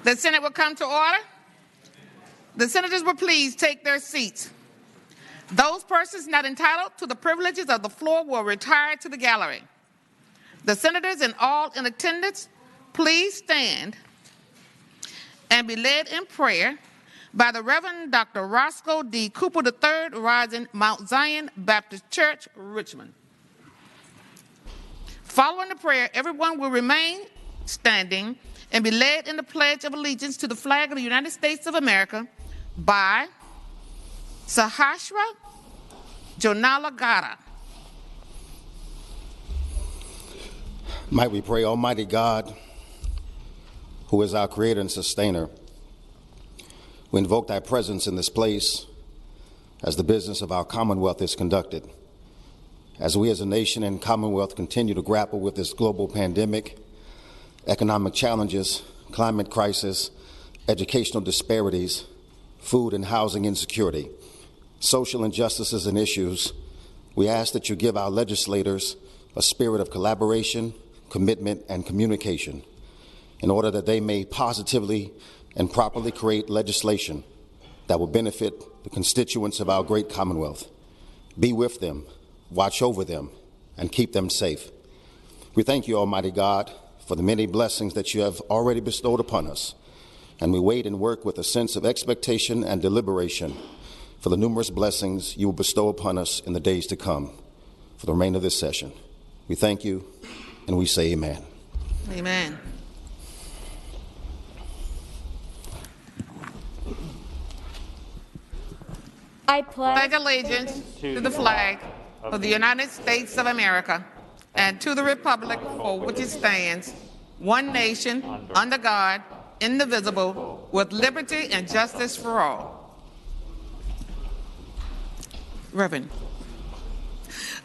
The Senate will come to order. The senators will please take their seats. Those persons not entitled to the privileges of the floor will retire to the gallery. The senators and all in attendance, please stand and be led in prayer by the Reverend Dr. Roscoe D. Cooper III, Rising Mount Zion Baptist Church, Richmond. Following the prayer, everyone will remain standing and be led in the Pledge of Allegiance to the flag of the United States of America by Sahasra Jonalagara. Might we pray, Almighty God, who is our creator and sustainer. We invoke thy presence in this place as the business of our Commonwealth is conducted. As we as a nation and Commonwealth continue to grapple with this global pandemic, economic challenges, climate crisis, educational disparities, food and housing insecurity, social injustices and issues, we ask that you give our legislators a spirit of collaboration, commitment, and communication in order that they may positively and properly create legislation that will benefit the constituents of our great Commonwealth. Be with them, watch over them, and keep them safe. We thank you, Almighty God, for the many blessings that you have already bestowed upon us, and we wait and work with a sense of expectation and deliberation for the numerous blessings you will bestow upon us in the days to come for the remainder of this session. We thank you, and we say amen. Amen. I pledge allegiance to the flag of the United States of America and to the republic for which it stands, one nation, under God, indivisible, with liberty and justice for all. Reverend,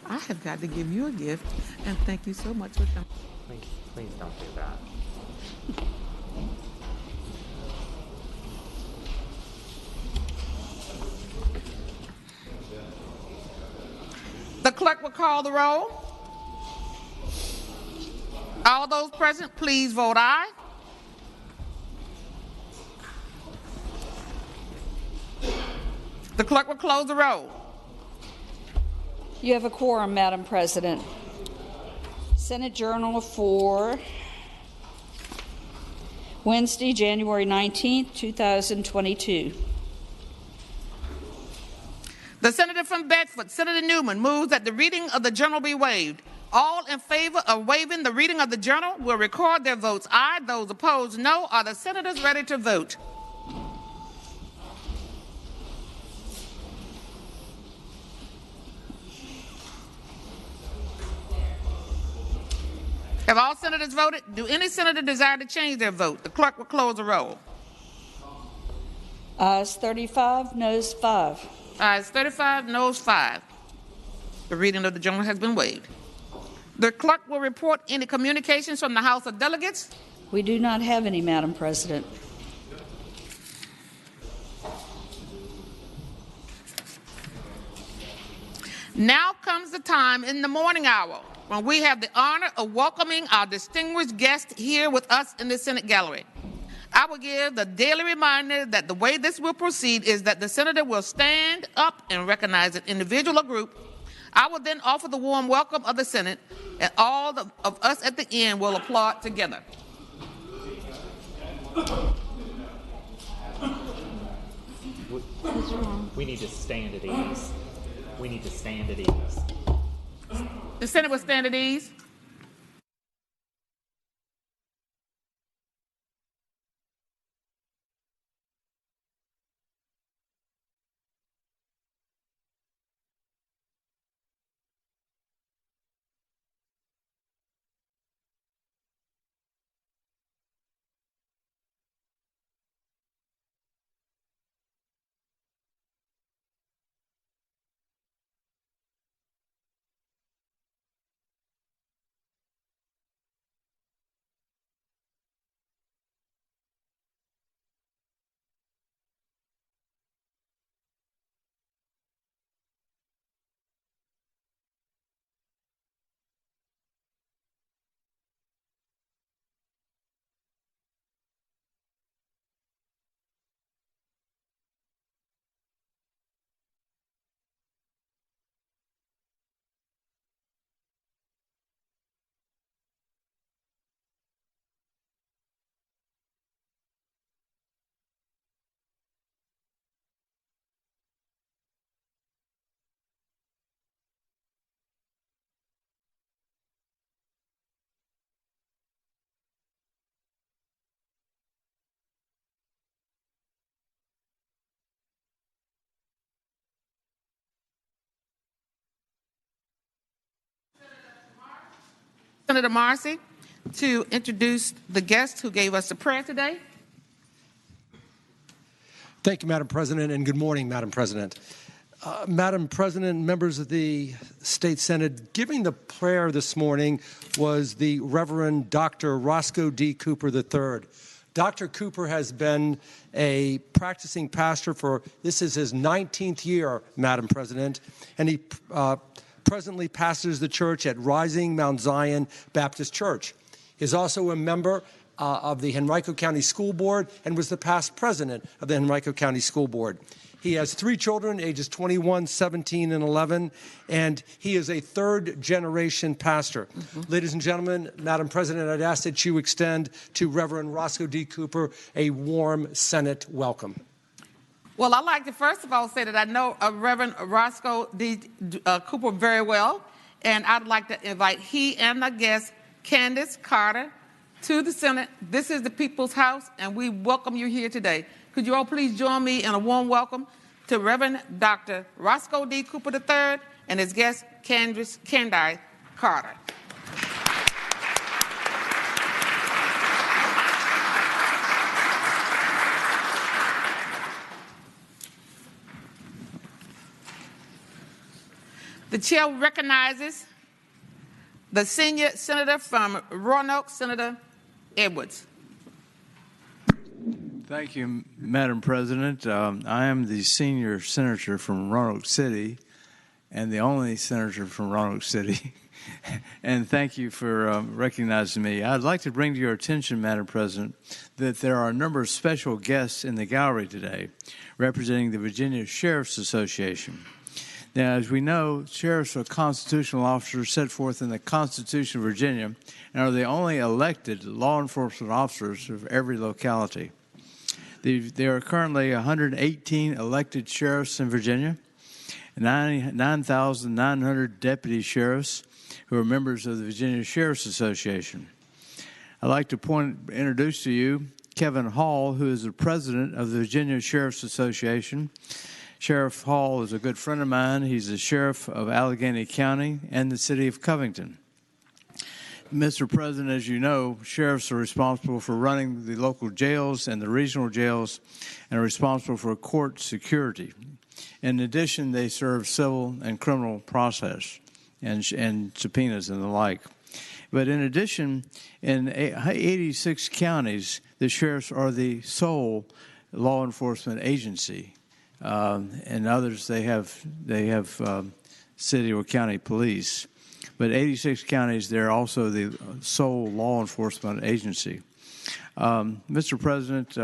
I have got to give you a gift, and thank you so much for coming. Please don't do that. The clerk will call the roll. All those present, please vote aye. The clerk will close the roll. You have a quorum, Madam President. Senate Journal for Wednesday, January 19th, 2022. The senator from Bedford, Senator Newman, moves that the reading of the journal be waived. All in favor of waiving the reading of the journal will record their votes aye. Those opposed, no. Are the senators ready to vote? Have all senators voted? Do any senator desire to change their vote? The clerk will close the roll. Ayes 35, noes 5. Ayes 35, noes 5. The reading of the journal has been waived. The clerk will report any communications from the House of Delegates. We do not have any, Madam President. Now comes the time in the morning hour when we have the honor of welcoming our distinguished guest here with us in the Senate gallery. I will give the daily reminder that the way this will proceed is that the senator will stand up and recognize an individual or group. I will then offer the warm welcome of the Senate, and all of us at the end will applaud together. We need to stand at ease. We need to stand at ease. The Senate will stand at ease. Senator Marcy to introduce the guest who gave us the prayer today. Thank you, Madam President, and good morning, Madam President. Madam President, members of the State Senate, giving the prayer this morning was the Reverend Dr. Roscoe D. Cooper III. Dr. Cooper has been a practicing pastor this is his 19th year, Madam President, and he presently pastors the church at Rising Mount Zion Baptist Church. He is also a member of the Henrico County School Board and was the past president of the Henrico County School Board. He has 3 children, ages 21, 17, and 11, and he is a third-generation pastor. Ladies and gentlemen, Madam President, I'd ask that you extend to Reverend Roscoe D. Cooper a warm Senate welcome. Well, I'd like to first of all say that I know Reverend Roscoe D. Cooper very well, and I'd like to invite he and the guest, Candace Carter, to the Senate. This is the People's House, and we welcome you here today. Could you all please join me in a warm welcome to Reverend Dr. Roscoe D. Cooper III and his guest, Candace Carter. The chair recognizes the senior senator from Roanoke, Senator Edwards. Thank you, Madam President. I am the senior senator from Roanoke City and the only senator from Roanoke City. And thank you for recognizing me. I'd like to bring to your attention, Madam President, that there are a number of special guests in the gallery today representing the Virginia Sheriff's Association. Now, as we know, sheriffs are constitutional officers set forth in the Constitution of Virginia and are the only elected law enforcement officers of every locality. There are currently 118 elected sheriffs in Virginia, 9,900 deputy sheriffs who are members of the Virginia Sheriff's Association. I'd like to introduce to you Kevin Hall, who is the president of the Virginia Sheriff's Association. Sheriff Hall is a good friend of mine. He's the sheriff of Allegheny County and the city of Covington. Mr. President, as you know, sheriffs are responsible for running the local jails and the regional jails and are responsible for court security. In addition, they serve civil and criminal process and subpoenas and the like. But in addition, in 86 counties, the sheriffs are the sole law enforcement agency. And others, they have city or county police. But 86 counties, they're also the sole law enforcement agency. Mr. President,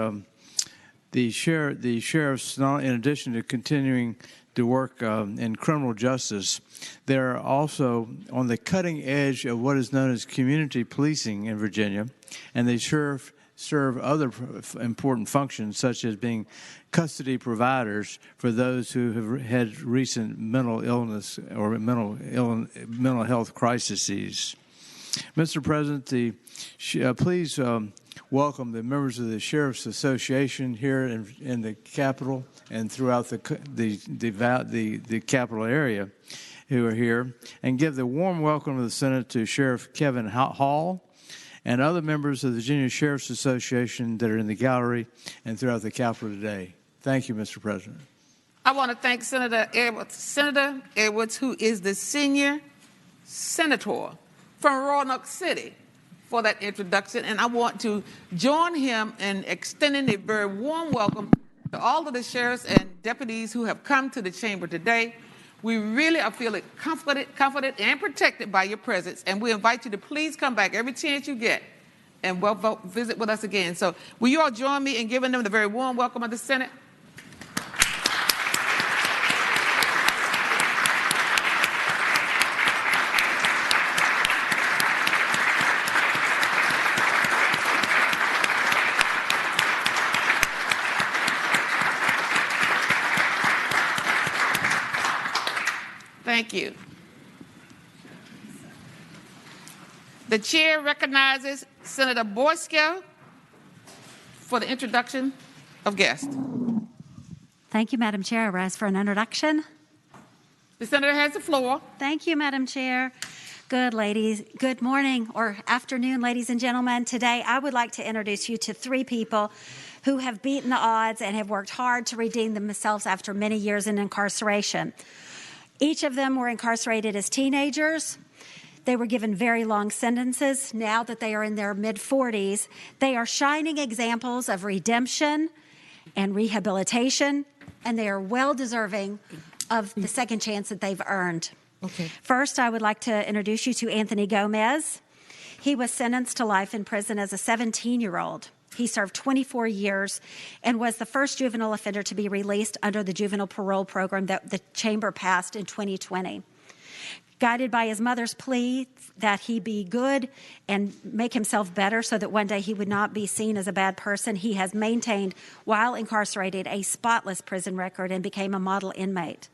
the sheriffs, in addition to continuing to work in criminal justice, they're also on the cutting edge of what is known as community policing in Virginia, and they serve other important functions, such as being custody providers for those who have had recent mental illness or mental health crises. Mr. President, please welcome the members of the Sheriff's Association here in the Capitol and throughout the Capitol area who are here, and give the warm welcome of the Senate to Sheriff Kevin Hall and other members of the Virginia Sheriff's Association that are in the gallery and throughout the Capitol today. Thank you, Mr. President. I want to thank Senator Edwards, who is the senior senator from Roanoke City, for that introduction. And I want to join him in extending a very warm welcome to all of the sheriffs and deputies who have come to the chamber today. We really are feeling comforted and protected by your presence, and we invite you to please come back every chance you get and visit with us again. So will you all join me in giving them the very warm welcome of the Senate? Thank you. The chair recognizes Senator Boysko for the introduction of guests. Thank you, Madam Chair. I rise for an introduction. The senator has the floor. Thank you, Madam Chair. Good morning or afternoon, ladies and gentlemen. Today, I would like to introduce you to three people who have beaten the odds and have worked hard to redeem themselves after many years in incarceration. Each of them were incarcerated as teenagers. They were given very long sentences. Now that they are in their mid-40s, they are shining examples of redemption and rehabilitation, and they are well deserving of the second chance that they've earned. Okay. First, I would like to introduce you to Anthony Gomez. He was sentenced to life in prison as a 17-year-old. He served 24 years and was the first juvenile offender to be released under the juvenile parole program that the Chamber passed in 2020. Guided by his mother's plea that he be good and make himself better so that one day he would not be seen as a bad person, he has maintained, while incarcerated, a spotless prison record and became a model inmate.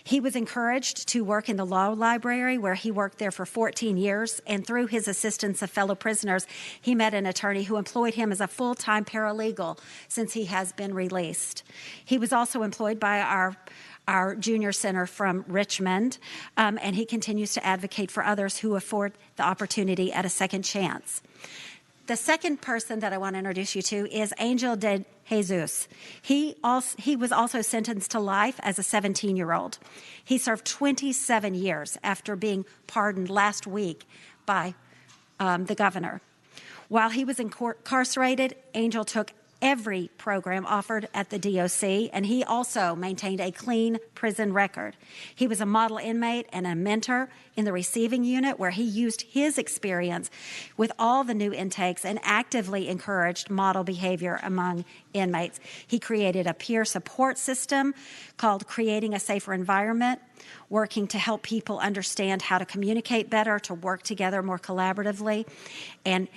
He was encouraged to work in the law library, where he worked there for 14 years, and through his assistance of fellow prisoners, he met an attorney who employed him as a full-time paralegal since he has been released. He was also employed by our junior center from Richmond, and he continues to advocate for others who afford the opportunity at a second chance. The second person that I want to introduce you to is Angel de Jesus. He was also sentenced to life as a 17-year-old. He served 27 years after being pardoned last week by the governor. While he was incarcerated, Angel took every program offered at the DOC, and he also maintained a clean prison record. He was a model inmate and a mentor in the receiving unit, where he used his experience with all the new intakes and actively encouraged model behavior among inmates. He created a peer support system called Creating a Safer Environment, working to help people understand how to communicate better, to work together more collaboratively. And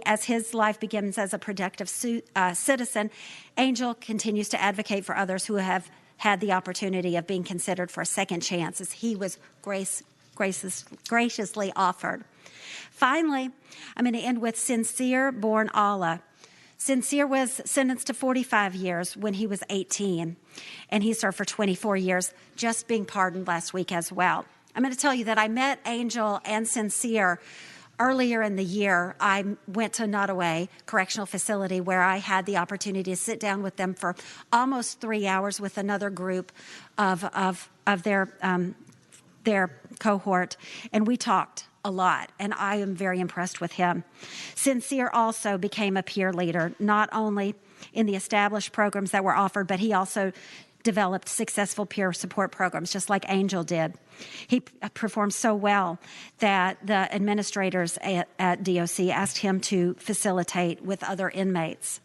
as his life begins as a productive citizen, Angel continues to advocate for others who have had the opportunity of being considered for a second chance, as he was graciously offered. Finally, I'm going to end with Sincere Born Allah. Sincere was sentenced to 45 years when he was 18, and he served for 24 years, just being pardoned last week as well. I'm going to tell you that I met Angel and Sincere earlier in the year. I went to Nottoway Correctional Facility, where I had the opportunity to sit down with them for almost 3 hours with another group of their cohort, and we talked a lot, and I am very impressed with him. Sincere also became a peer leader, not only in the established programs that were offered, but he also developed successful peer support programs, just like Angel did. He performed so well that the administrators at DOC asked him to facilitate with other inmates.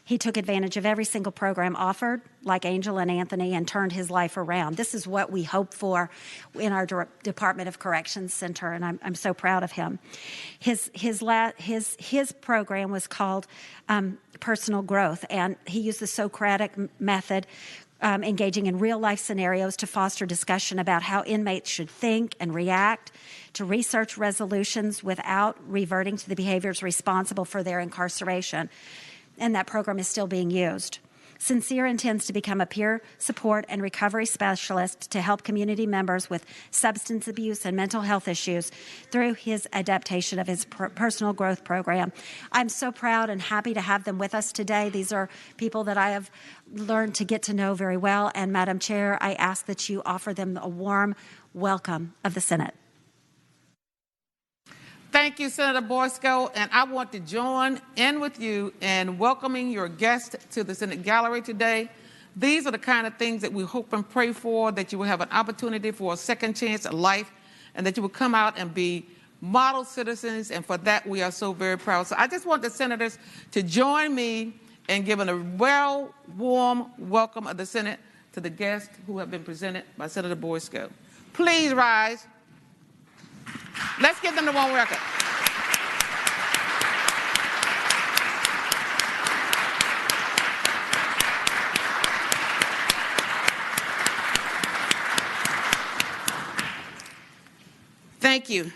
He took advantage of every single program offered, like Angel and Anthony, and turned his life around. This is what we hope for in our Department of Corrections Center, and I'm so proud of him. His program was called Personal Growth, and he used the Socratic method, engaging in real-life scenarios to foster discussion about how inmates should think and react, to research resolutions without reverting to the behaviors responsible for their incarceration. And that program is still being used. Sincere intends to become a peer support and recovery specialist to help community members with substance abuse and mental health issues through his adaptation of his personal growth program. I'm so proud and happy to have them with us today. These are people that I have learned to get to know very well. And Madam Chair, I ask that you offer them a warm welcome of the Senate. Thank you, Senator Boysko, and I want to join in with you in welcoming your guest to the Senate Gallery today. These are the kind of things that we hope and pray for, that you will have an opportunity for a second chance at life, and that you will come out and be model citizens, and for that we are so very proud. So I just want the senators to join me in giving a warm welcome of the Senate to the guests who have been presented by Senator Boysko. Please rise. Let's give them the warm welcome. Thank you.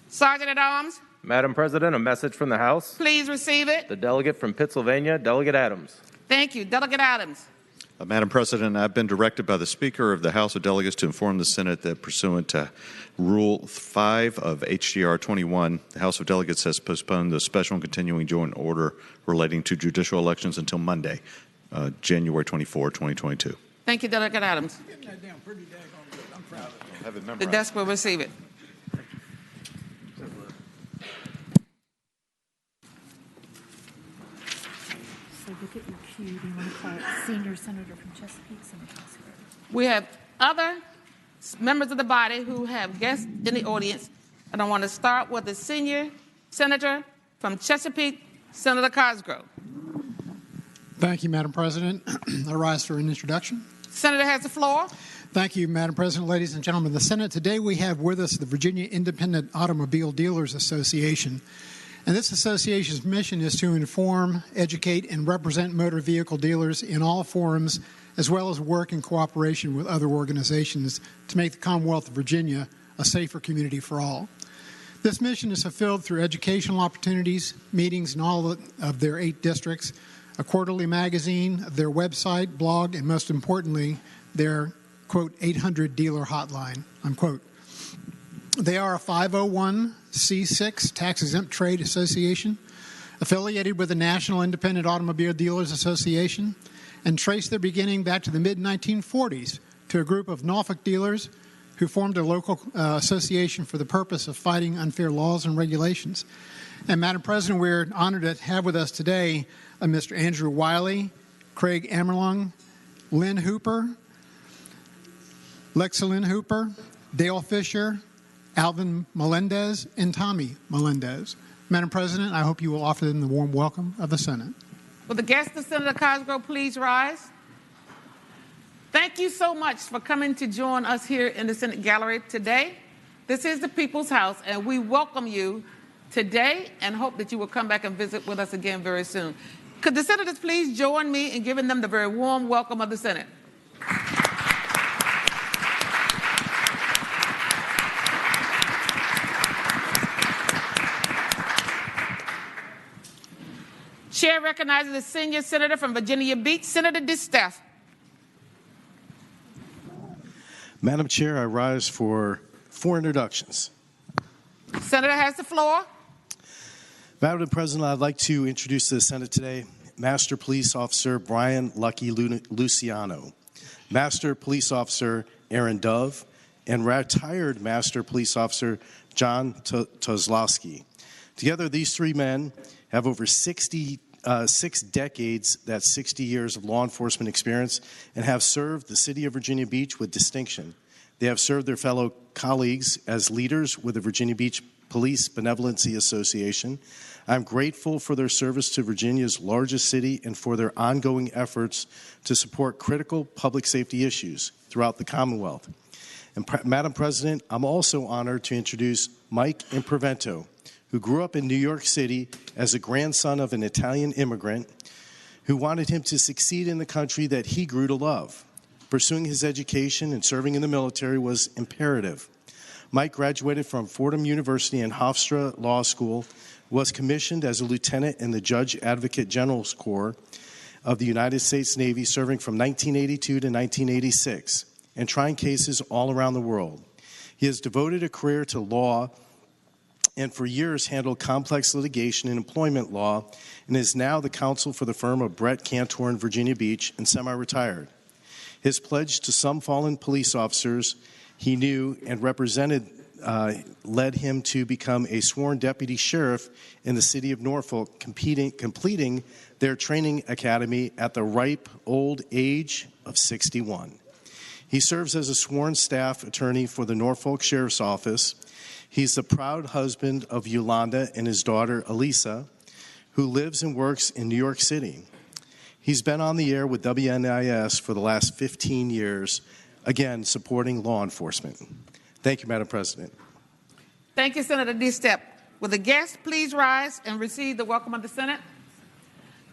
Sergeant at Arms. Madam President, a message from the House. Please receive it. The delegate from Pennsylvania, Delegate Adams. Thank you. Delegate Adams. Madam President, I've been directed by the Speaker of the House of Delegates to inform the Senate that pursuant to Rule 5 of HJR 21, the House of Delegates has postponed the special and continuing joint order relating to judicial elections until Monday, January 24, 2022. Thank you, Delegate Adams. The desk will receive it. So look at your cue. Do you want to call it Senior Senator from Chesapeake, Senator Cosgrove? We have other members of the body who have guests in the audience, and I want to start with the Senior Senator from Chesapeake, Senator Cosgrove. Thank you, Madam President. I rise for an introduction. Senator has the floor. Thank you, Madam President, ladies and gentlemen of the Senate. Today we have with us the Virginia Independent Automobile Dealers Association. And this association's mission is to inform, educate, and represent motor vehicle dealers in all forums, as well as work in cooperation with other organizations to make the Commonwealth of Virginia a safer community for all. This mission is fulfilled through educational opportunities, meetings in all of their 8 districts, a quarterly magazine, their website, blog, and most importantly, their, quote, 800 dealer hotline, unquote. They are a 501c6 tax-exempt trade association affiliated with the National Independent Automobile Dealers Association and trace their beginning back to the mid-1940s to a group of Norfolk dealers who formed a local association for the purpose of fighting unfair laws and regulations. And Madam President, we're honored to have with us today Mr. Andrew Wiley, Craig Amerlung, Lynn Hooper, Lexa Lynn Hooper, Dale Fisher, Alvin Melendez, and Tommy Melendez. Madam President, I hope you will offer them the warm welcome of the Senate. Will the guests of Senator Cosgrove please rise? Thank you so much for coming to join us here in the Senate Gallery today. This is the People's House, and we welcome you today and hope that you will come back and visit with us again very soon. Could the senators please join me in giving them the very warm welcome of the Senate? Chair recognizes the senior senator from Virginia Beach, Senator DeSteph. Madam Chair, I rise for 4 introductions. Senator has the floor. Madam President, I'd like to introduce to the Senate today Master Police Officer Brian Lucky Luciano, Master Police Officer Aaron Dove, and retired Master Police Officer John Tozlowski. Together, these 3 men have over 6 decades, that's 60 years of law enforcement experience, and have served the city of Virginia Beach with distinction. They have served their fellow colleagues as leaders with the Virginia Beach Police Benevolency Association. I'm grateful for their service to Virginia's largest city and for their ongoing efforts to support critical public safety issues throughout the Commonwealth. And Madam President, I'm also honored to introduce Mike Imprevento, who grew up in New York City as a grandson of an Italian immigrant who wanted him to succeed in the country that he grew to love. Pursuing his education and serving in the military was imperative. Mike graduated from Fordham University and Hofstra Law School, was commissioned as a lieutenant in the Judge Advocate General's Corps of the United States Navy, serving from 1982 to 1986, and trying cases all around the world. He has devoted a career to law and for years handled complex litigation and employment law, and is now the counsel for the firm of Brett Cantor in Virginia Beach and semi-retired. His pledge to some fallen police officers he knew and represented led him to become a sworn deputy sheriff in the city of Norfolk, completing their training academy at the ripe old age of 61. He serves as a sworn staff attorney for the Norfolk Sheriff's Office. He's the proud husband of Yolanda and his daughter, Elisa, who lives and works in New York City. He's been on the air with WNIS for the last 15 years, again, supporting law enforcement. Thank you, Madam President. Thank you, Senator DeSteph. Will the guests please rise and receive the welcome of the Senate?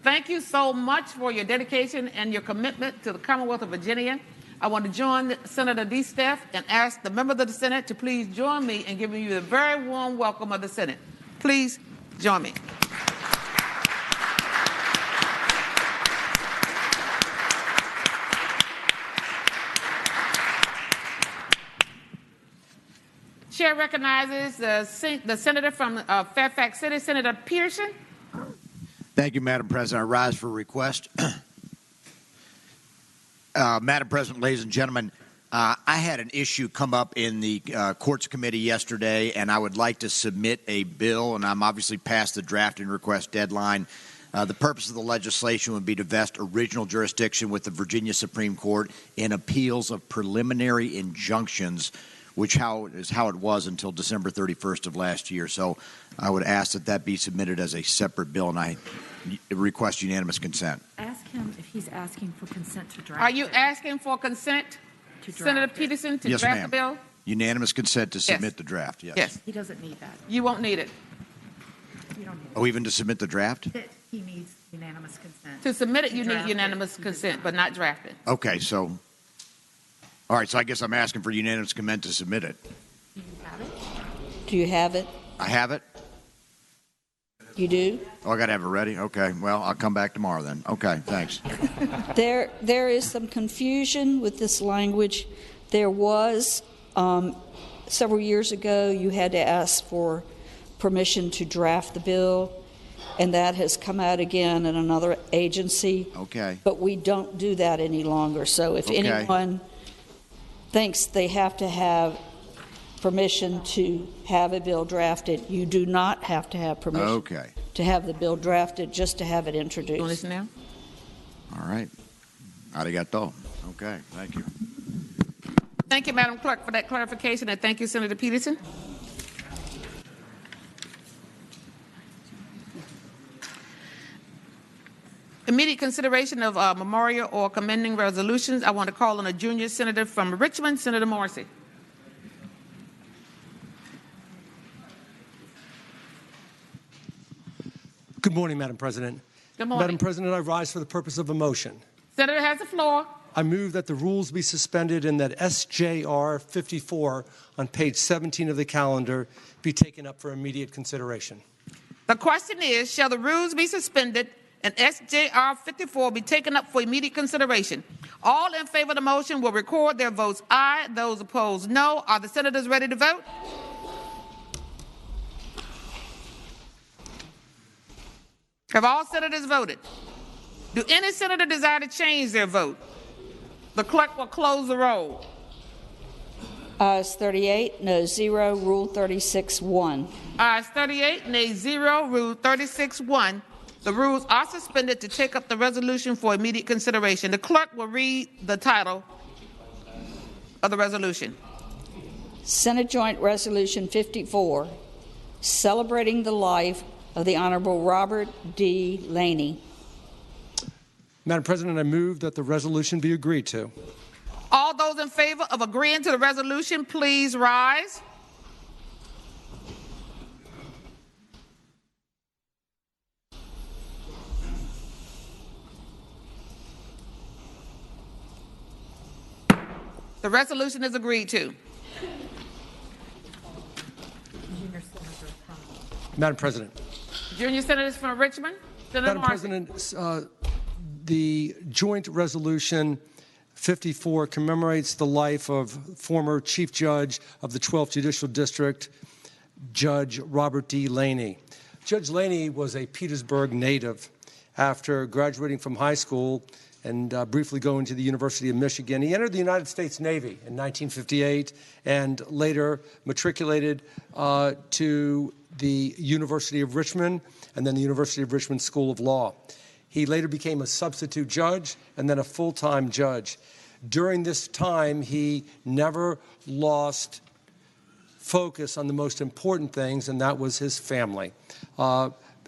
Thank you so much for your dedication and your commitment to the Commonwealth of Virginia. I want to join Senator DeSteph and ask the members of the Senate to please join me in giving you the very warm welcome of the Senate. Please join me. Chair recognizes the senator from Fairfax City, Senator Peterson. Thank you, Madam President. I rise for a request. Madam President, ladies and gentlemen, I had an issue come up in the Courts Committee yesterday, and I would like to submit a bill, and I'm obviously past the drafting request deadline. The purpose of the legislation would be to vest original jurisdiction with the Virginia Supreme Court in appeals of preliminary injunctions, which is how it was until December 31st of last year. So I would ask that that be submitted as a separate bill, and I request unanimous consent. Ask him if he's asking for consent to draft. Are you asking for consent, Senator Peterson, to draft the bill? Unanimous consent to submit the draft, yes. Yes. He doesn't need that. You won't need it. You don't need Oh, even to submit the draft? it. He needs unanimous consent. To submit it, you need draft unanimous consent, but not draft it. Okay, so, all right, so I guess I'm asking for unanimous consent to submit it. Do you have it? Do you have it? I have it? You do? Oh, I got to have it ready? Okay, well, I'll come back tomorrow then. Okay, thanks. There is some confusion with this language. There was, several years ago, you had to ask for permission to draft the bill, and that has come out again in another agency. Okay. But we don't do that any longer. So if anyone thinks they have to have permission to have a bill drafted, you do not have to have permission to have the bill drafted, just to have it introduced. You listen now? All right. Arigato. Okay, thank you. Thank you, Madam Clerk, for that clarification, and thank you, Senator Peterson. Immediate consideration of memorial or commending resolutions. I want to call on a junior senator from Richmond, Senator Morrissey. Good morning, Madam President. Good morning. Madam President, I rise for the purpose of a motion. Senator has the floor. I move that the rules be suspended and that SJR 54 on page 17 of the calendar be taken up for immediate consideration. The question is, shall the rules be suspended and SJR 54 be taken up for immediate consideration? All in favor of the motion will record their votes aye. Those opposed, no. Are the senators ready to vote? Have all senators voted? Do any senator desire to change their vote? The clerk will close the roll. Ayes 38, no 0, Rule 36-1. Ayes 38, nay 0, Rule 36-1. The rules are suspended to take up the resolution for immediate consideration. The clerk will read the title of the resolution. Senate Joint Resolution 54, celebrating the life of the Honorable Robert D. Laney. Madam President, I move that the resolution be agreed to. All those in favor of agreeing to the resolution, please rise. The resolution is agreed to. Madam President. Junior senators from Richmond. Senator Madam Martin. President, the joint resolution 54 commemorates the life of former Chief Judge of the 12th Judicial District, Judge Robert D. Laney. Judge Laney was a Petersburg native. After graduating from high school and briefly going to the University of Michigan, he entered the United States Navy in 1958 and later matriculated to the University of Richmond and then the University of Richmond School of Law. He later became a substitute judge and then a full-time judge. During this time, he never lost focus on the most important things, and that was his family.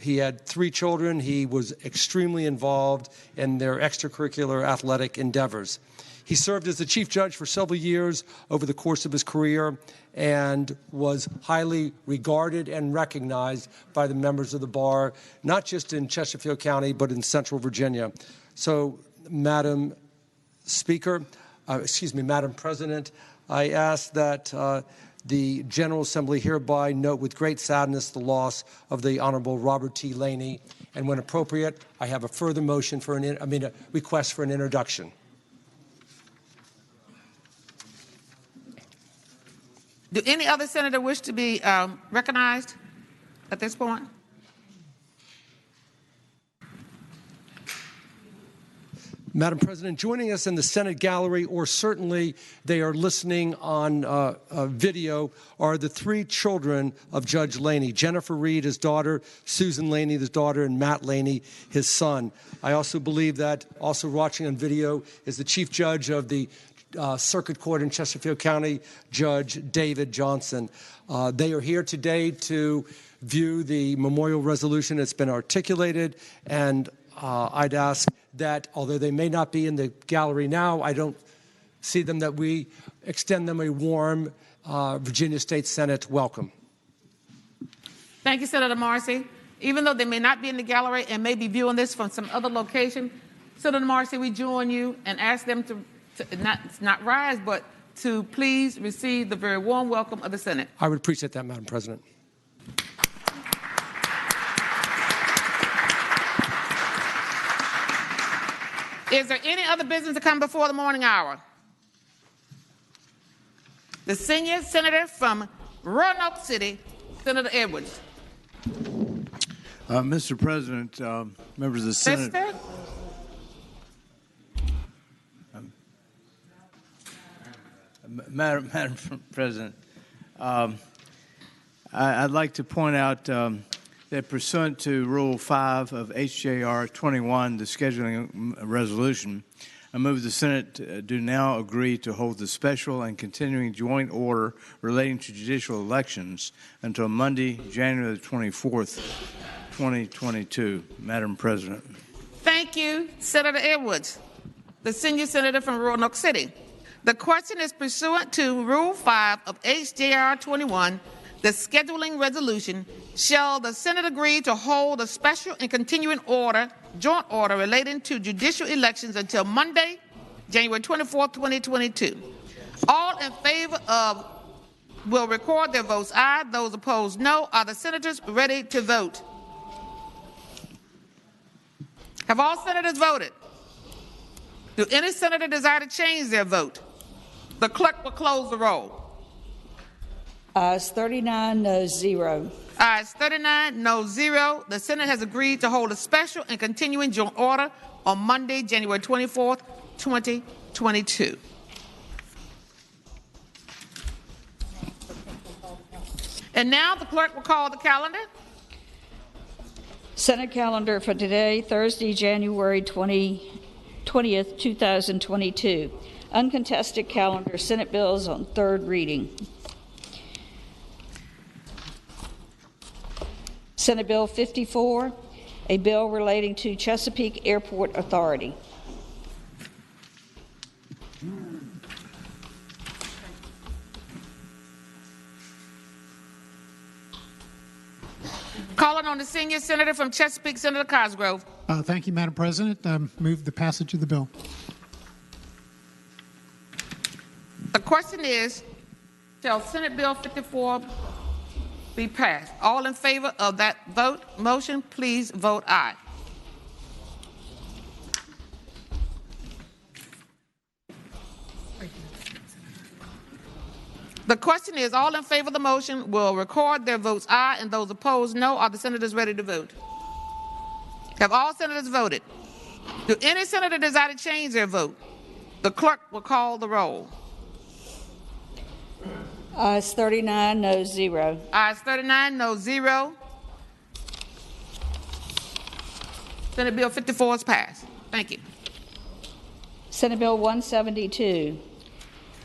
He had 3 children. He was extremely involved in their extracurricular athletic endeavors. He served as the chief judge for several years over the course of his career and was highly regarded and recognized by the members of the bar, not just in Chesterfield County, but in Central Virginia. So, Madam President, I ask that the General Assembly hereby note with great sadness the loss of the Honorable Robert T. Laney, and when appropriate, I have a further motion for a request for an introduction. Do any other senator wish to be recognized at this point? Madam President, joining us in the Senate gallery, or certainly they are listening on video, are the three children of Judge Laney: Jennifer Reed, his daughter; Susan Laney, his daughter; and Matt Laney, his son. I also believe that also watching on video is the Chief Judge of the Circuit Court in Chesterfield County, Judge David Johnson. They are here today to view the memorial resolution that's been articulated, and I'd ask that, although they may not be in the gallery now, I don't see them, that we extend them a warm Virginia State Senate welcome. Thank you, Senator Marcy. Even though they may not be in the gallery and may be viewing this from some other location, Senator Marcy, we join you and ask them to not rise, but to please receive the very warm welcome of the Senate. I would appreciate that, Madam President. Is there any other business to come before the morning hour? The senior senator from Roanoke City, Senator Edwards. Mr. President, members of the Senate. Sister? Madam President, I'd like to point out that pursuant to Rule 5 of HJR 21, the scheduling resolution, I move the Senate do now agree to hold the special and continuing joint order relating to judicial elections until Monday, January 24th, 2022. Madam President. Thank you, Senator Edwards, the senior senator from Roanoke City. The question is pursuant to Rule 5 of HJR 21, the scheduling resolution. Shall the Senate agree to hold a special and continuing order, joint order, relating to judicial elections until Monday, January 24, 2022? All in favor of will record their votes aye. Those opposed, no. Are the senators ready to vote? Have all senators voted? Do any senator desire to change their vote? The clerk will close the roll. Ayes 39, noes 0. Ayes 39, no 0. The Senate has agreed to hold a special and continuing joint order on Monday, January 24th, 2022. And now the clerk will call the calendar. Senate calendar for today, Thursday, January 20th, 2022. Uncontested calendar, Senate bills on third reading. Senate Bill 54, a bill relating to Chesapeake Airport Authority. Calling on the senior senator from Chesapeake, Senator Cosgrove. Thank you, Madam President. Move the passage of the bill. The question is, shall Senate Bill 54 be passed? All in favor of that motion, please vote aye. The question is, all in favor of the motion will record their votes aye, and those opposed, no. Are the senators ready to vote? Have all senators voted? Do any senator desire to change their vote? The clerk will call the roll. Ayes 39, noes 0. Ayes 39, no 0. Senate Bill 54 is passed. Thank you. Senate Bill 172,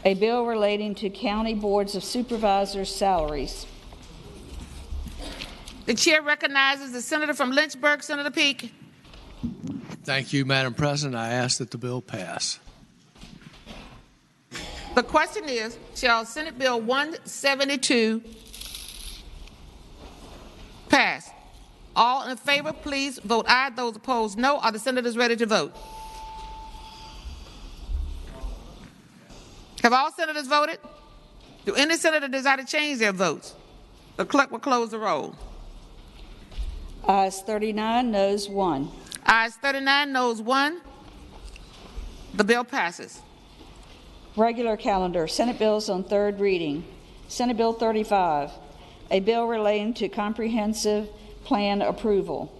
a bill relating to county boards of supervisors' salaries. The chair recognizes the senator from Lynchburg, Senator Peake. Thank you, Madam President. I ask that the bill pass. The question is, shall Senate Bill 172 pass? All in favor, please vote aye. Those opposed, no. Are the senators ready to vote? Have all senators voted? Do any senator desire to change their votes? The clerk will close the roll. Ayes 39, noes 1. Ayes 39, noes 1. The bill passes. Regular calendar, Senate bills on third reading. Senate Bill 35, a bill relating to comprehensive plan approval.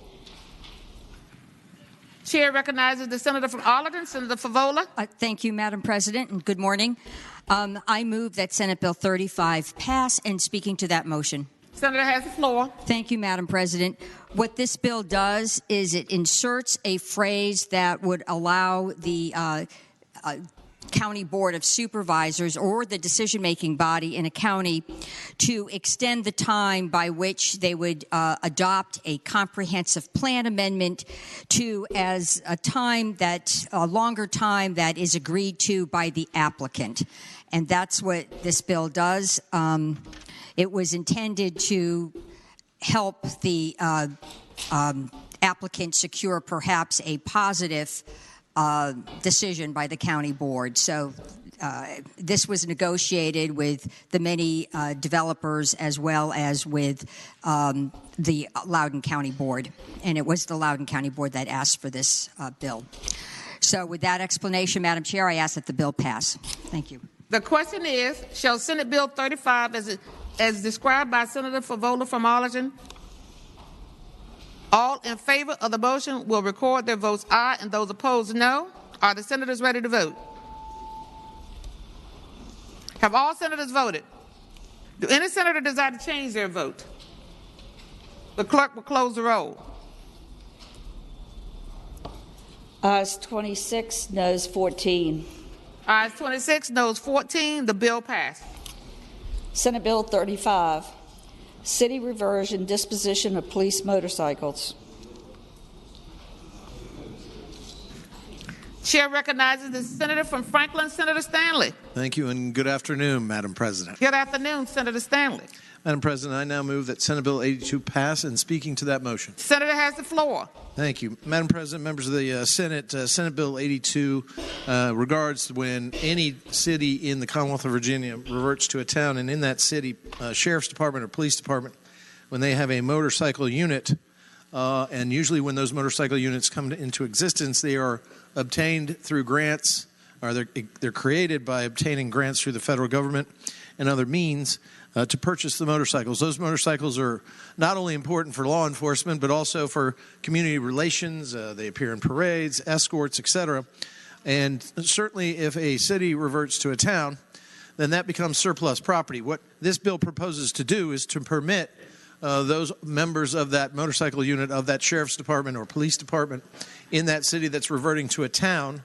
Chair recognizes the senator from Arlington, Senator Favola. Thank you, Madam President, and good morning. I move that Senate Bill 35 pass, and speaking to that motion. Senator has the floor. Thank you, Madam President. What this bill does is it inserts a phrase that would allow the County Board of Supervisors or the decision-making body in a county to extend the time by which they would adopt a comprehensive plan amendment to as a longer time that is agreed to by the applicant. And that's what this bill does. It was intended to help the applicant secure perhaps a positive decision by the county board. So this was negotiated with the many developers as well as with the Loudoun County Board. And it was the Loudoun County Board that asked for this bill. So with that explanation, Madam Chair, I ask that the bill pass. Thank you. The question is, shall Senate Bill 35, as described by Senator Favola from Arlington, all in favor of the motion will record their votes aye, and those opposed no. Are the senators ready to vote? Have all senators voted? Do any senator desire to change their vote? The clerk will close the roll. Ayes 26, noes 14. Ayes 26, noes 14. The bill passed. Senate Bill 35, city reversion disposition of police motorcycles. Chair recognizes the senator from Franklin, Senator Stanley. Thank you, and good afternoon, Madam President. Good afternoon, Senator Stanley. Madam President, I now move that Senate Bill 82 pass, and speaking to that motion. Senator has the floor. Thank you. Madam President, members of the Senate, Senate Bill 82 regards when any city in the Commonwealth of Virginia reverts to a town, and in that city, sheriff's department or police department, when they have a motorcycle unit, and usually when those motorcycle units come into existence, they are obtained through grants, or they're created by obtaining grants through the federal government and other means to purchase the motorcycles. Those motorcycles are not only important for law enforcement, but also for community relations. They appear in parades, escorts, etc. And certainly if a city reverts to a town, then that becomes surplus property. What this bill proposes to do is to permit those members of that motorcycle unit of that sheriff's department or police department in that city that's reverting to a town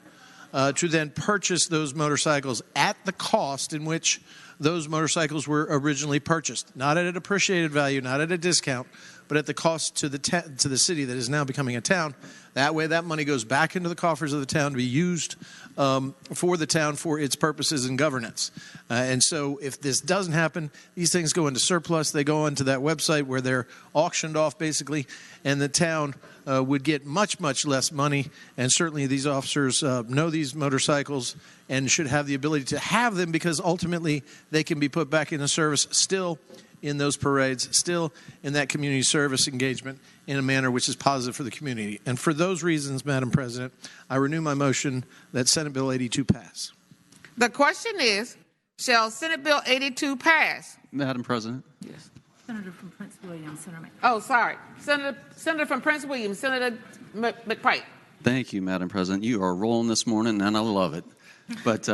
to then purchase those motorcycles at the cost in which those motorcycles were originally purchased, not at an appreciated value, not at a discount, but at the cost to the city that is now becoming a town. That way, that money goes back into the coffers of the town to be used for the town for its purposes and governance. And so if this doesn't happen, these things go into surplus. They go onto that website where they're auctioned off, basically, and the town would get much, much less money. And certainly these officers know these motorcycles and should have the ability to have them because ultimately they can be put back into service still in those parades, still in that community service engagement in a manner which is positive for the community. And for those reasons, Madam President, I renew my motion that Senate Bill 82 pass. The question is, shall Senate Bill 82 pass? Madam President. Yes. Senator from Prince William, Senator. Oh, sorry. Senator from Prince William, Senator McPike. Thank you, Madam President. You are rolling this morning, and I love it. But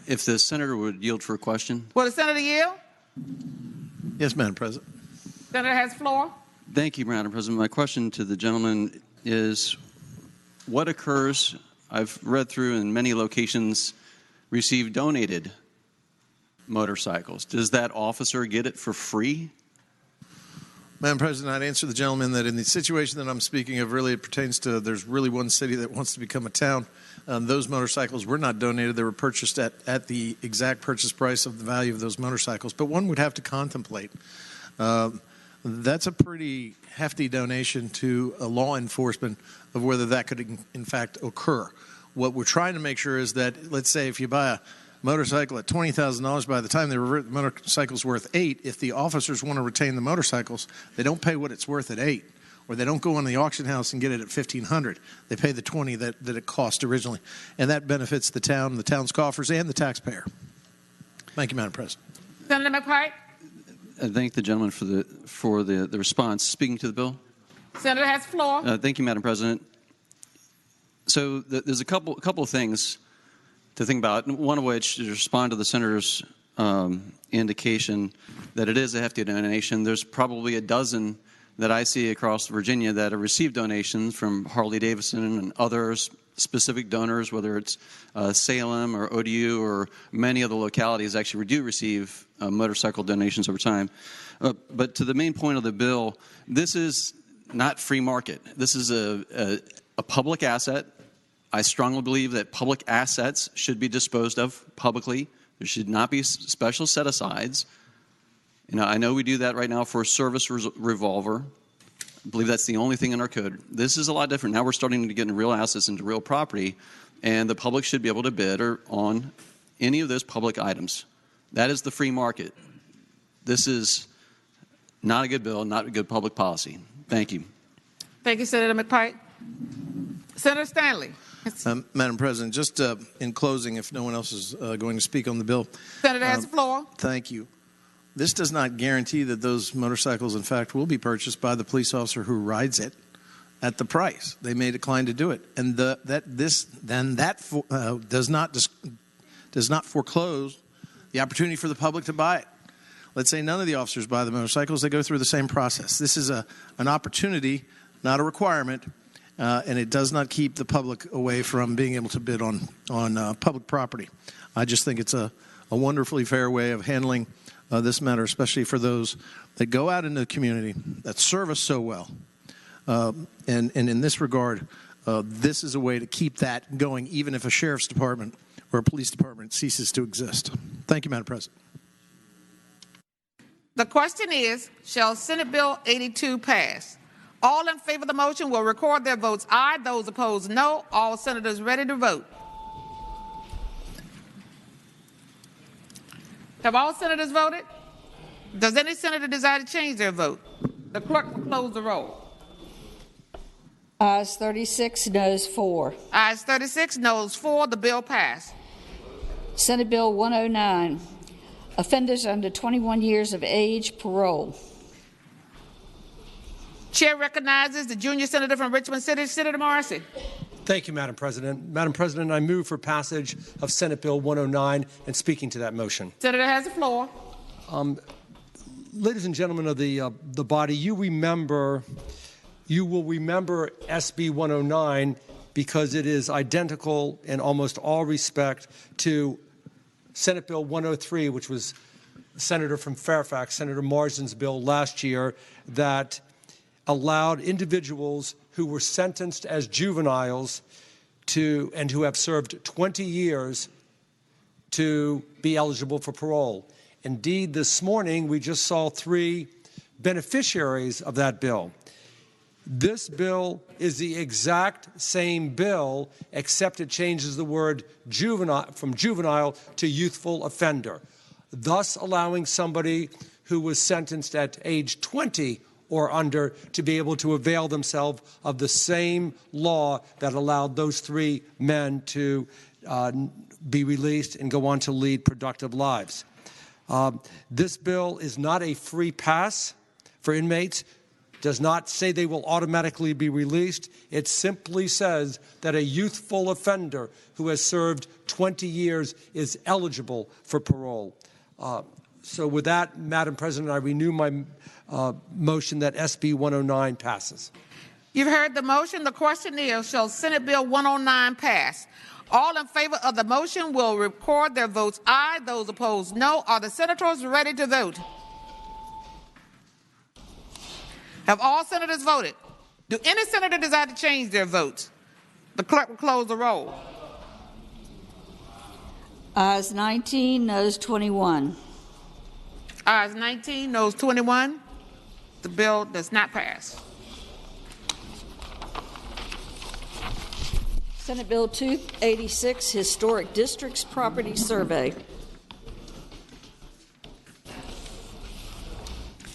if the senator would yield for a question. Will the senator yield? Yes, Madam President. Senator has the floor. Thank you, Madam President. My question to the gentleman is, what occurs, I've read through in many locations, receive donated motorcycles. Does that officer get it for free? Madam President, I'd answer the gentleman that in the situation that I'm speaking of, really it pertains to there's really one city that wants to become a town. Those motorcycles were not donated. They were purchased at the exact purchase price of the value of those motorcycles. But one would have to contemplate. That's a pretty hefty donation to a law enforcement of whether that could in fact occur. What we're trying to make sure is that, let's say if you buy a motorcycle at $20,000, by the time they revert, the motorcycle's worth $8,000. If the officers want to retain the motorcycles, they don't pay what it's worth at $8,000, or they don't go in the auction house and get it at $1,500. They pay the $20,000 that it cost originally, and that benefits the town, the town's coffers, and the taxpayer. Thank you, Madam President. Senator McPike? I thank the gentleman for the response. Speaking to the bill. Senator has the floor. Thank you, Madam President. So there's a couple of things to think about, one of which is respond to the senator's indication that it is a hefty donation. There's probably a dozen that I see across Virginia that have received donations from Harley-Davidson and others, specific donors, whether it's Salem or ODU or many other localities actually do receive motorcycle donations over time. But to the main point of the bill, this is not free market. This is a public asset. I strongly believe that public assets should be disposed of publicly. There should not be special set-asides. I know we do that right now for a service revolver. I believe that's the only thing in our code. This is a lot different. Now we're starting to get into real assets, into real property, and the public should be able to bid on any of those public items. That is the free market. This is not a good bill, not a good public policy. Thank you. Thank you, Senator McPike. Senator Stanley. Madam President, just in closing, if no one else is going to speak on the bill. Senator has the floor. Thank you. This does not guarantee that those motorcycles, in fact, will be purchased by the police officer who rides it at the price. They may decline to do it. And does not foreclose the opportunity for the public to buy it. Let's say none of the officers buy the motorcycles. They go through the same process. This is an opportunity, not a requirement, and it does not keep the public away from being able to bid on public property. I just think it's a wonderfully fair way of handling this matter, especially for those that go out into the community that serve us so well. And in this regard, this is a way to keep that going, even if a sheriff's department or a police department ceases to exist. Thank you, Madam President. The question is, shall Senate Bill 82 pass? All in favor of the motion will record their votes aye. Those opposed, no. All senators ready to vote. Have all senators voted? Does any senator desire to change their vote? The clerk will close the roll. Ayes 36, noes 4. Ayes 36, noes 4. The bill passed. Senate Bill 109, offenders under 21 years of age, parole. Chair recognizes the junior senator from Richmond City, Senator Morrissey. Thank you, Madam President. Madam President, I move for passage of Senate Bill 109 and speaking to that motion. Senator has the floor. Ladies and gentlemen of the body, you will remember SB 109 because it is identical in almost all respect to Senate Bill 103, which was Senator from Fairfax, Senator Marsden's bill last year that allowed individuals who were sentenced as juveniles and who have served 20 years to be eligible for parole. Indeed, this morning we just saw 3 beneficiaries of that bill. This bill is the exact same bill, except it changes the word juvenile from juvenile to youthful offender, thus allowing somebody who was sentenced at age 20 or under to be able to avail themselves of the same law that allowed those 3 men to be released and go on to lead productive lives. This bill is not a free pass for inmates, does not say they will automatically be released. It simply says that a youthful offender who has served 20 years is eligible for parole. So with that, Madam President, I renew my motion that SB 109 passes. You've heard the motion. The question is, shall Senate Bill 109 pass? All in favor of the motion will record their votes aye. Those opposed, no. Are the senators ready to vote? Have all senators voted? Do any senator desire to change their votes? The clerk will close the roll. Ayes 19, noes 21. Ayes 19, noes 21. The bill does not pass. Senate Bill 286, Historic Districts Property Survey.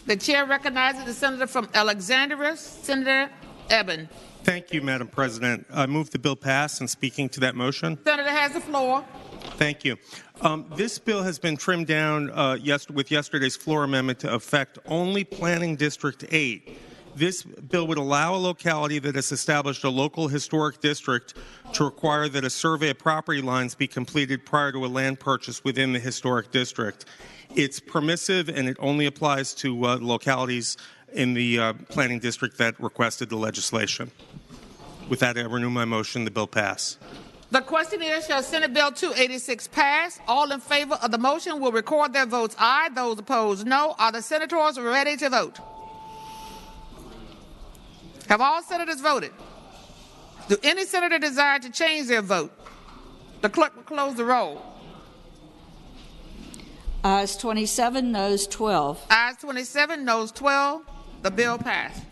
The chair recognizes the senator from Alexandria, Senator Eben. Thank you, Madam President. I move the bill pass and speaking to that motion. Senator has the floor. Thank you. This bill has been trimmed down with yesterday's floor amendment to affect only Planning District 8. This bill would allow a locality that has established a local historic district to require that a survey of property lines be completed prior to a land purchase within the historic district. It's permissive, and it only applies to localities in the planning district that requested the legislation. With that, I renew my motion. The bill pass. The question is, shall Senate Bill 286 pass? All in favor of the motion will record their votes aye. Those opposed, no. Are the senators ready to vote? Have all senators voted? Do any senator desire to change their vote? The clerk will close the roll. Ayes 27, noes 12. Ayes 27, noes 12. The bill passed.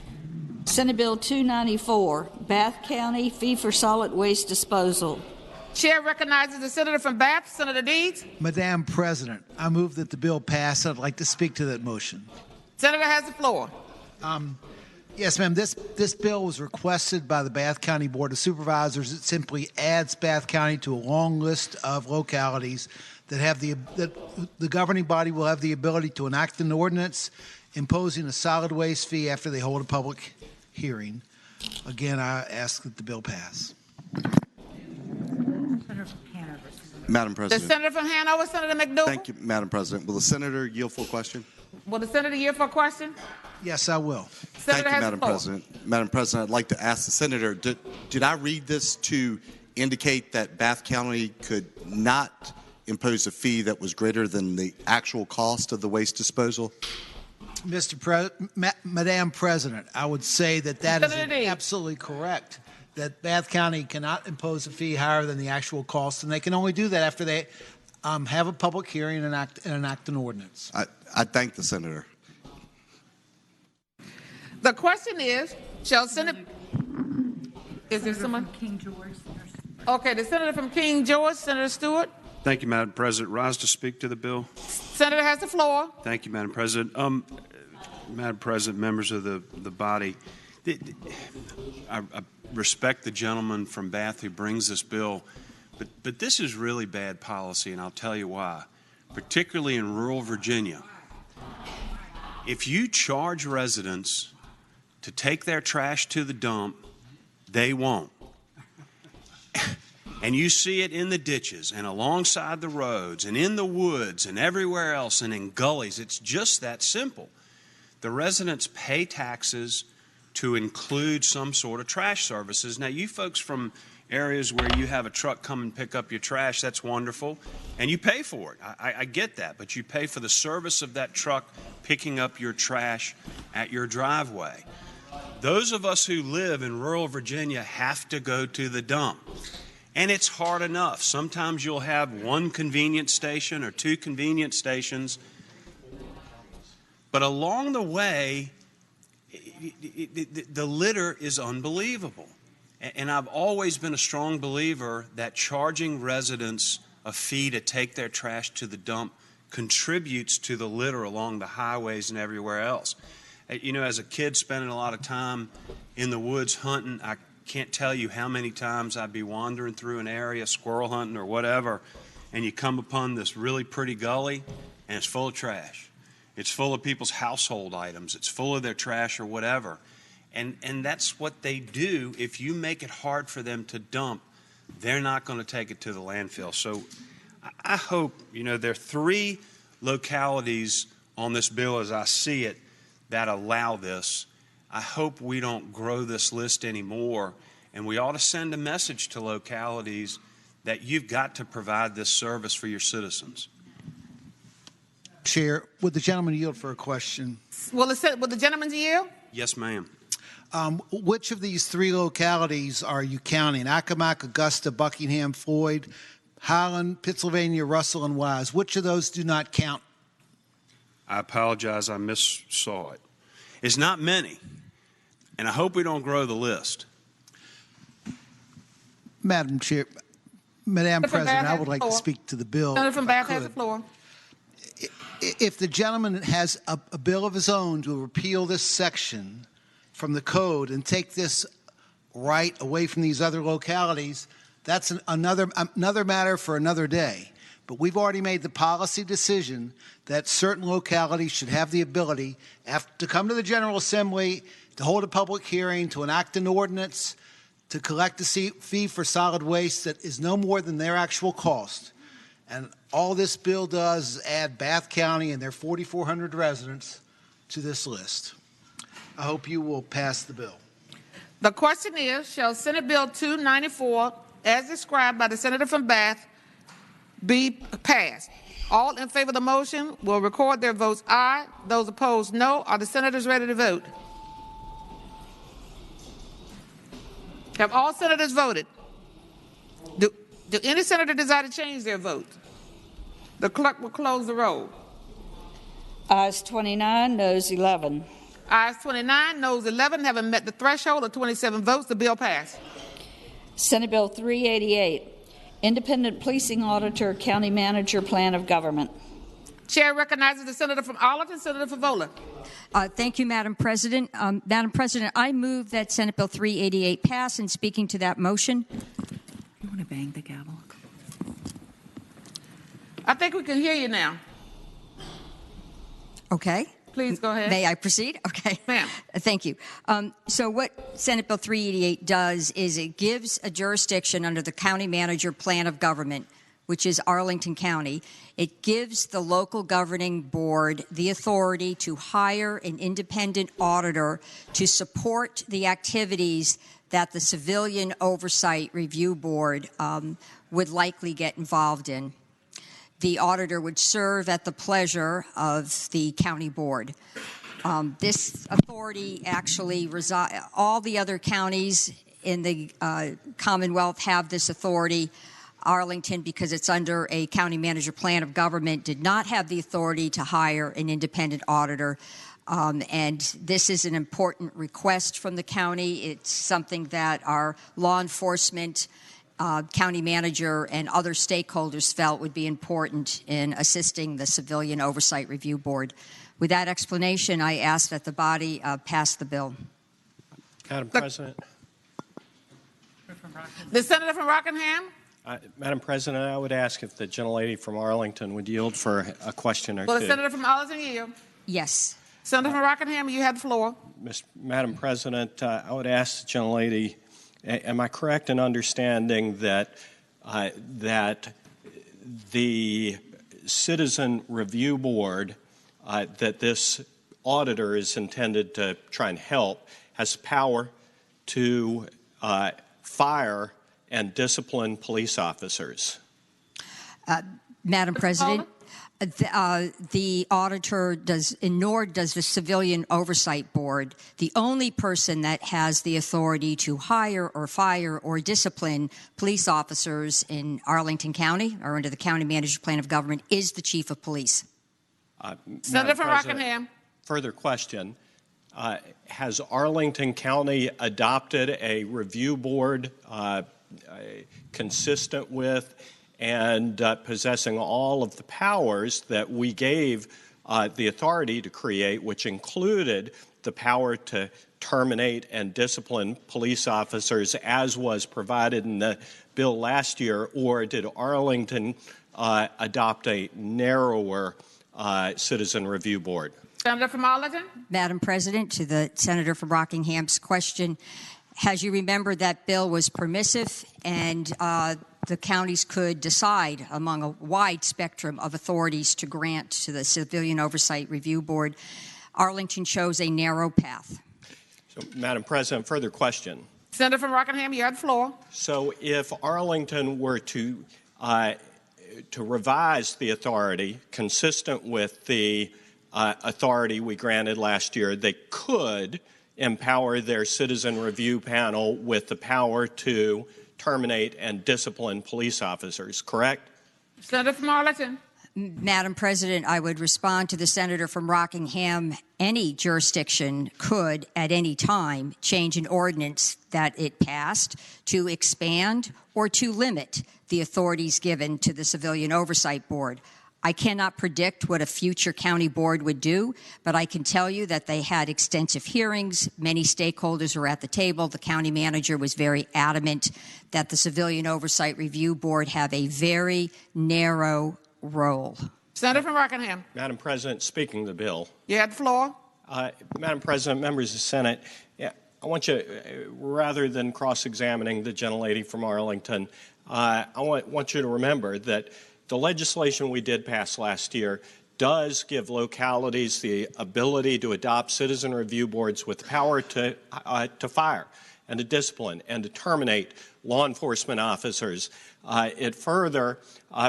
Senate Bill 294, Bath County Fee for Solid Waste Disposal. Chair recognizes the senator from Bath, Senator Deeds. Madam President, I move that the bill pass. I'd like to speak to that motion. Senator has the floor. Yes, ma'am. This bill was requested by the Bath County Board of Supervisors. It simply adds Bath County to a long list of localities that have that the governing body will have the ability to enact an ordinance imposing a solid waste fee after they hold a public hearing. Again, I ask that the bill pass. Madam President. The senator from Hanover, Senator McDougal. Thank you, Madam President. Will the senator yield for a question? Will the senator yield for a question? Yes, I will. Senator Thank you, Madam President. Madam President, I'd like to ask the senator, did I read this to indicate that Bath County could not impose a fee that was greater than the actual cost of the waste disposal? Madam President, I would say that is absolutely correct, that Bath County cannot impose a fee higher than the actual cost, and they can only do that after they have a public hearing and enact an ordinance. I thank the senator. The question is, shall Senate... Is there someone? King George. Okay, the senator from King George, Senator Stewart. Thank you, Madam President. Rise to speak to the bill. Senator has the floor. Thank you, Madam President. Madam President, members of the body, I respect the gentleman from Bath who brings this bill, but this is really bad policy, and I'll tell you why. Particularly in rural Virginia, if you charge residents to take their trash to the dump, they won't. And you see it in the ditches and alongside the roads and in the woods and everywhere else and in gullies. It's just that simple. The residents pay taxes to include some sort of trash services. Now, you folks from areas where you have a truck come and pick up your trash, that's wonderful, and you pay for it. I get that, but you pay for the service of that truck picking up your trash at your driveway. Those of us who live in rural Virginia have to go to the dump. And it's hard enough. Sometimes you'll have one convenience station or two convenience stations. But along the way, the litter is unbelievable. And I've always been a strong believer that charging residents a fee to take their trash to the dump contributes to the litter along the highways and everywhere else. You know, as a kid spending a lot of time in the woods hunting, I can't tell you how many times I'd be wandering through an area, squirrel hunting or whatever, and you come upon this really pretty gully, and it's full of trash. It's full of people's household items. It's full of their trash or whatever. And that's what they do. If you make it hard for them to dump, they're not going to take it to the landfill. So I hope, you know, there are 3 localities on this bill as I see it that allow this. I hope we don't grow this list anymore, and we ought to send a message to localities that you've got to provide this service for your citizens. Chair, would the gentleman yield for a question? Will the gentleman yield? Yes, ma'am. Which of these 3 localities are you counting? Accomack, Augusta, Buckingham, Floyd, Highland, Pittsylvania, Russell, and Wise. Which of those do not count? I apologize. I missaw it. It's not many, and I hope we don't grow the list. Madam Chair, Madam President, I would like to speak to the bill. Senator from Bath has the floor. If the gentleman has a bill of his own to repeal this section from the code and take this right away from these other localities, that's another matter for another day. but we've already made the policy decision that certain localities should have the ability to come to the General Assembly, to hold a public hearing, to enact an ordinance, to collect a fee for solid waste that is no more than their actual cost. And all this bill does is add Bath County and their 4,400 residents to this list. I hope you will pass the bill. The question is, shall Senate Bill 294, as described by the senator from Bath, be passed? All in favor of the motion will record their votes aye. Those opposed, no. Are the senators ready to vote? Have all senators voted? Do any senator desire to change their vote? The clerk will close the roll. Ayes 29, noes 11. Ayes 29, noes 11. Having met the threshold of 27 votes, the bill passed. Senate Bill 388, Independent Policing Auditor, County Manager Plan of Government. Chair recognizes the senator from Arlington, Senator Favola. Thank you, Madam President. Madam President, I move that Senate Bill 388 pass. And speaking to that motion, You want to bang the gavel? I think we can hear you now. okay. Please go ahead. May I proceed? Okay. Ma'am. Thank you. So what Senate Bill 388 does is it gives a jurisdiction under the County Manager Plan of Government, which is Arlington County. It gives the local governing board the authority to hire an independent auditor to support the activities that the Civilian Oversight Review Board would likely get involved in. The auditor would serve at the pleasure of the county board. This authority actually all the other counties in the Commonwealth have this authority. Arlington, because it's under a county manager plan of government, did not have the authority to hire an independent auditor. And this is an important request from the county. It's something that our law enforcement, county manager, and other stakeholders felt would be important in assisting the Civilian Oversight Review Board. With that explanation, I ask that the body pass the bill. Madam President. The senator from Rockingham. Madam President, I would ask if the gentlelady from Arlington would yield for a question or two. Will the senator from Arlington yield? Yes. Senator from Rockingham, you have the floor. Madam President, I would ask the gentlelady, am I correct in understanding that that the Citizen Review Board that this auditor is intended to try and help has power to fire and discipline police officers? Madam President, the auditor does, nor does the Civilian Oversight Board. The only person that has the authority to hire or fire or discipline police officers in Arlington County or under the County Manager Plan of Government is the Chief of Police. Senator from Rockingham. Further question. Has Arlington County adopted a review board consistent with and possessing all of the powers that we gave the authority to create, which included the power to terminate and discipline police officers as was provided in the bill last year, or did Arlington adopt a narrower citizen review board? Senator from Arlington. Madam President, to the Senator from Rockingham's question, as you remember, that bill was permissive, and the counties could decide among a wide spectrum of authorities to grant to the Civilian Oversight Review Board. Arlington chose a narrow path. So, Madam President, further question. Senator from Rockingham, you have the floor. So if Arlington were to revise the authority consistent with the authority we granted last year, they could empower their citizen review panel with the power to terminate and discipline police officers, correct? Senator from Arlington. Madam President, I would respond to the Senator from Rockingham. Any jurisdiction could, at any time, change an ordinance that it passed to expand or to limit the authorities given to the Civilian Oversight Board. I cannot predict what a future county board would do, but I can tell you that they had extensive hearings. Many stakeholders were at the table. The county manager was very adamant that the Civilian Oversight Review Board have a very narrow role. Senator from Rockingham. Madam President, speaking of the bill. You have the floor. Madam President, members of the Senate, I want you, rather than cross-examining the gentlelady from Arlington, I want you to remember that the legislation we did pass last year does give localities the ability to adopt citizen review boards with power to fire and to discipline and to terminate law enforcement officers. It further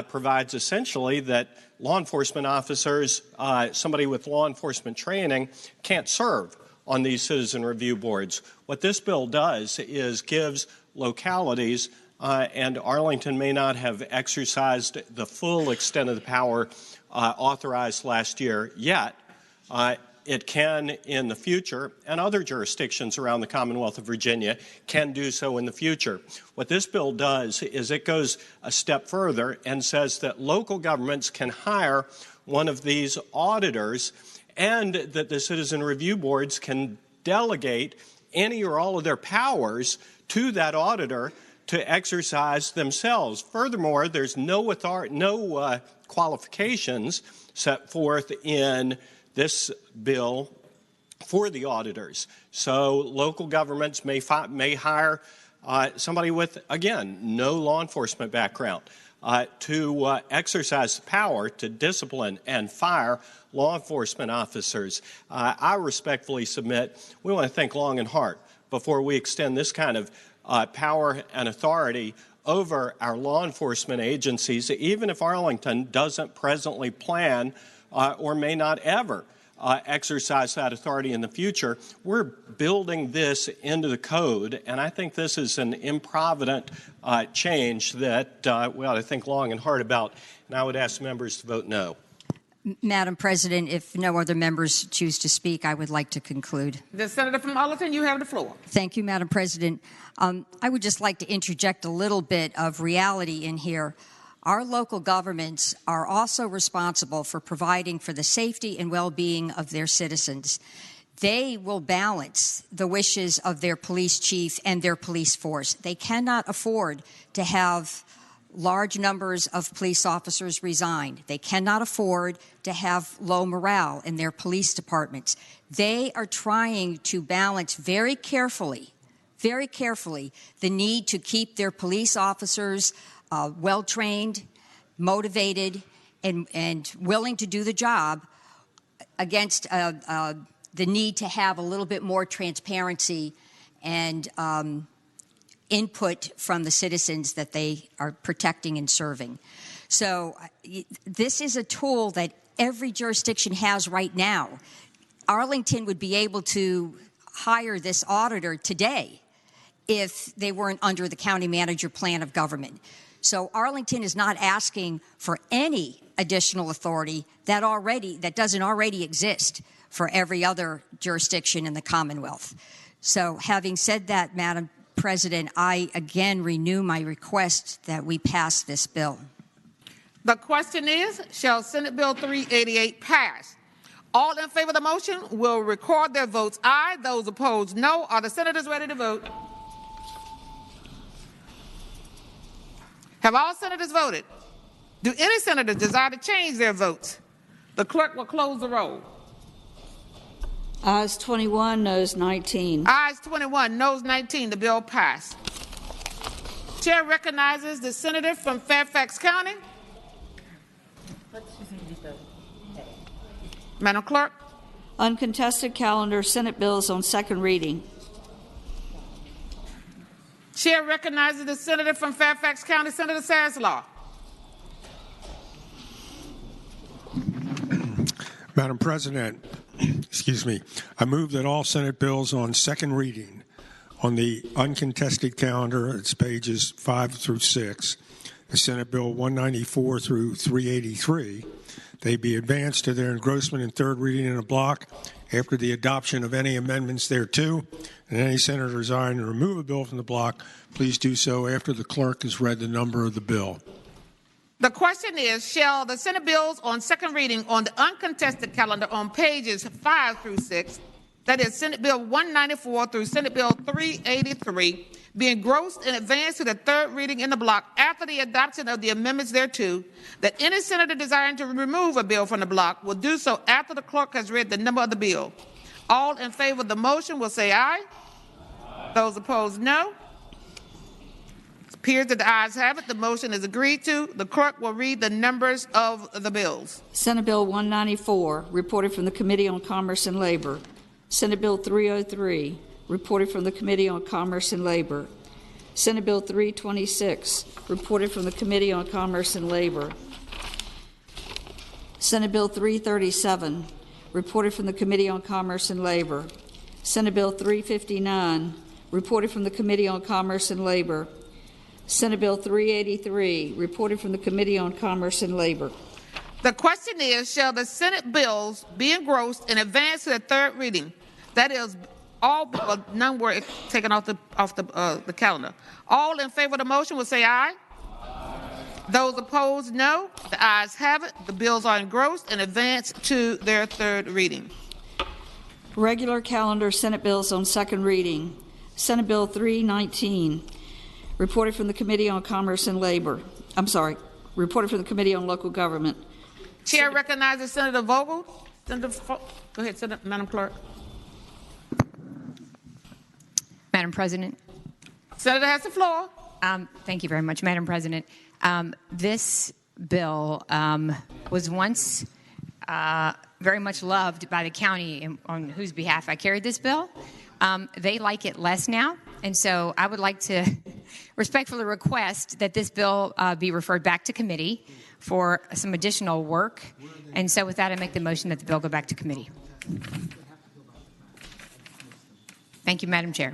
provides essentially that law enforcement officers, somebody with law enforcement training, can't serve on these citizen review boards. What this bill does is gives localities and Arlington may not have exercised the full extent of the power authorized last year yet. It can in the future, and other jurisdictions around the Commonwealth of Virginia can do so in the future. What this bill does is it goes a step further and says that local governments can hire one of these auditors and that the citizen review boards can delegate any or all of their powers to that auditor to exercise themselves. Furthermore, there's no qualifications set forth in this bill for the auditors. So local governments may hire somebody with, again, no law enforcement background to exercise the power to discipline and fire law enforcement officers. I respectfully submit we want to think long and hard before we extend this kind of power and authority over our law enforcement agencies, even if Arlington doesn't presently plan or may not ever exercise that authority in the future. We're building this into the code, and I think this is an improvident change that we ought to think long and hard about, and I would ask members to vote no. Madam President, if no other members choose to speak, I would like to conclude. The Senator from Arlington, you have the floor. Thank you, Madam President. I would just like to interject a little bit of reality in here. Our local governments are also responsible for providing for the safety and well-being of their citizens. They will balance the wishes of their police chief and their police force. They cannot afford to have large numbers of police officers resign. They cannot afford to have low morale in their police departments. They are trying to balance very carefully, the need to keep their police officers well-trained, motivated, and willing to do the job against the need to have a little bit more transparency and input from the citizens that they are protecting and serving. So this is a tool that every jurisdiction has right now. Arlington would be able to hire this auditor today if they weren't under the county manager plan of government. So Arlington is not asking for any additional authority that doesn't already exist for every other jurisdiction in the Commonwealth. So having said that, Madam President, I again renew my request that we pass this bill. The question is, shall Senate Bill 388 pass? All in favor of the motion will record their votes aye. Those opposed, no. Are the senators ready to vote? Have all senators voted? Do any senators desire to change their votes? The clerk will close the roll. Ayes 21, noes 19. Ayes 21, noes 19. The bill passed. Chair recognizes the senator from Fairfax County. Madam Clerk. Uncontested calendar, Senate bills on second reading. Chair recognizes the senator from Fairfax County, Senator Saslaw. Madam President, I move that all Senate bills on second reading on the uncontested calendar, it's pages 5 through 6, the Senate Bill 194 through 383, they be advanced to their engrossment in third reading in a block after the adoption of any amendments thereto, and any senator desiring to remove a bill from the block, please do so after the clerk has read the number of the bill. The question is, shall the Senate bills on second reading on the uncontested calendar on pages 5 through 6, that is Senate Bill 194 through Senate Bill 383, be engrossed and advanced to the third reading in the block after the adoption of the amendments thereto, that any senator desiring to remove a bill from the block will do so after the clerk has read the number of the bill. All in favor of the motion will say aye. Those opposed, no. It appears that the ayes have it. The motion is agreed to. The clerk will read the numbers of the bills. Senate Bill 194, reported from the Committee on Commerce and Labor. Senate Bill 303, reported from the Committee on Commerce and Labor. Senate Bill 326, reported from the Committee on Commerce and Labor. Senate Bill 337, reported from the Committee on Commerce and Labor. Senate Bill 359, reported from the Committee on Commerce and Labor. Senate Bill 383, reported from the Committee on Commerce and Labor. The question is, shall the Senate bills be engrossed and advanced to the third reading? That is, none were taken off the calendar. All in favor of the motion will say aye. Those opposed, no. The ayes have it. The bills are engrossed and advanced to their third reading. Regular calendar Senate bills on second reading. Senate Bill 319, reported from the Committee on Commerce and Labor. Reported from the Committee on Local Government. Chair recognizes Senator Vogel. Go ahead, Madam Clerk. Madam President. Senator has the floor. Thank you very much, Madam President. This bill was once very much loved by the county on whose behalf I carried this bill. They like it less now, and so I would like to respectfully request that this bill be referred back to committee for some additional work. And so with that, I make the motion that the bill go back to committee. Thank you, Madam Chair.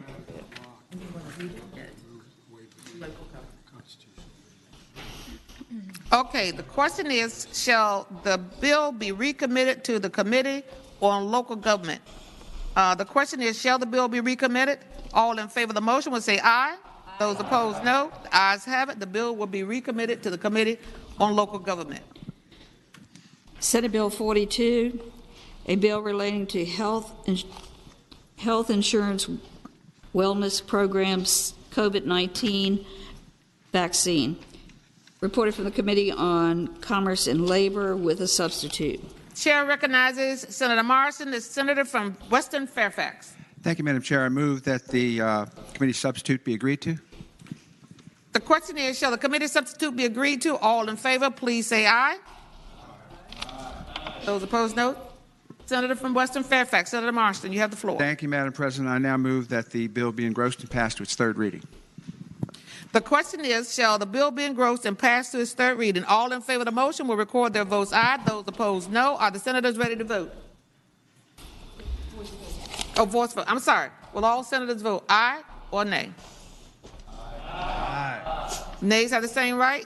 Okay, the question is, shall the bill be recommitted to the Committee on Local Government? The question is, shall the bill be recommitted? All in favor of the motion will say aye. Those opposed, no. The ayes have it. The bill will be recommitted to the Committee on Local Government. Senate Bill 42, a bill relating to health insurance wellness programs, COVID-19 vaccine. Reported from the Committee on Commerce and Labor with a substitute. Chair recognizes Senator Morrison, the senator from Western Fairfax. Thank you, Madam Chair. I move that the committee substitute be agreed to. The question is, shall the committee substitute be agreed to? All in favor, please say aye. Those opposed, no. Senator from Western Fairfax, Senator Marston, you have the floor. Thank you, Madam President. I now move that the bill be engrossed and passed to its third reading. The question is, shall the bill be engrossed and passed to its third reading? All in favor of the motion will record their votes aye. Those opposed, no. Are the senators ready to vote? Oh, voice vote. I'm sorry. Will all senators vote aye or nay? Aye. Nays have the same right?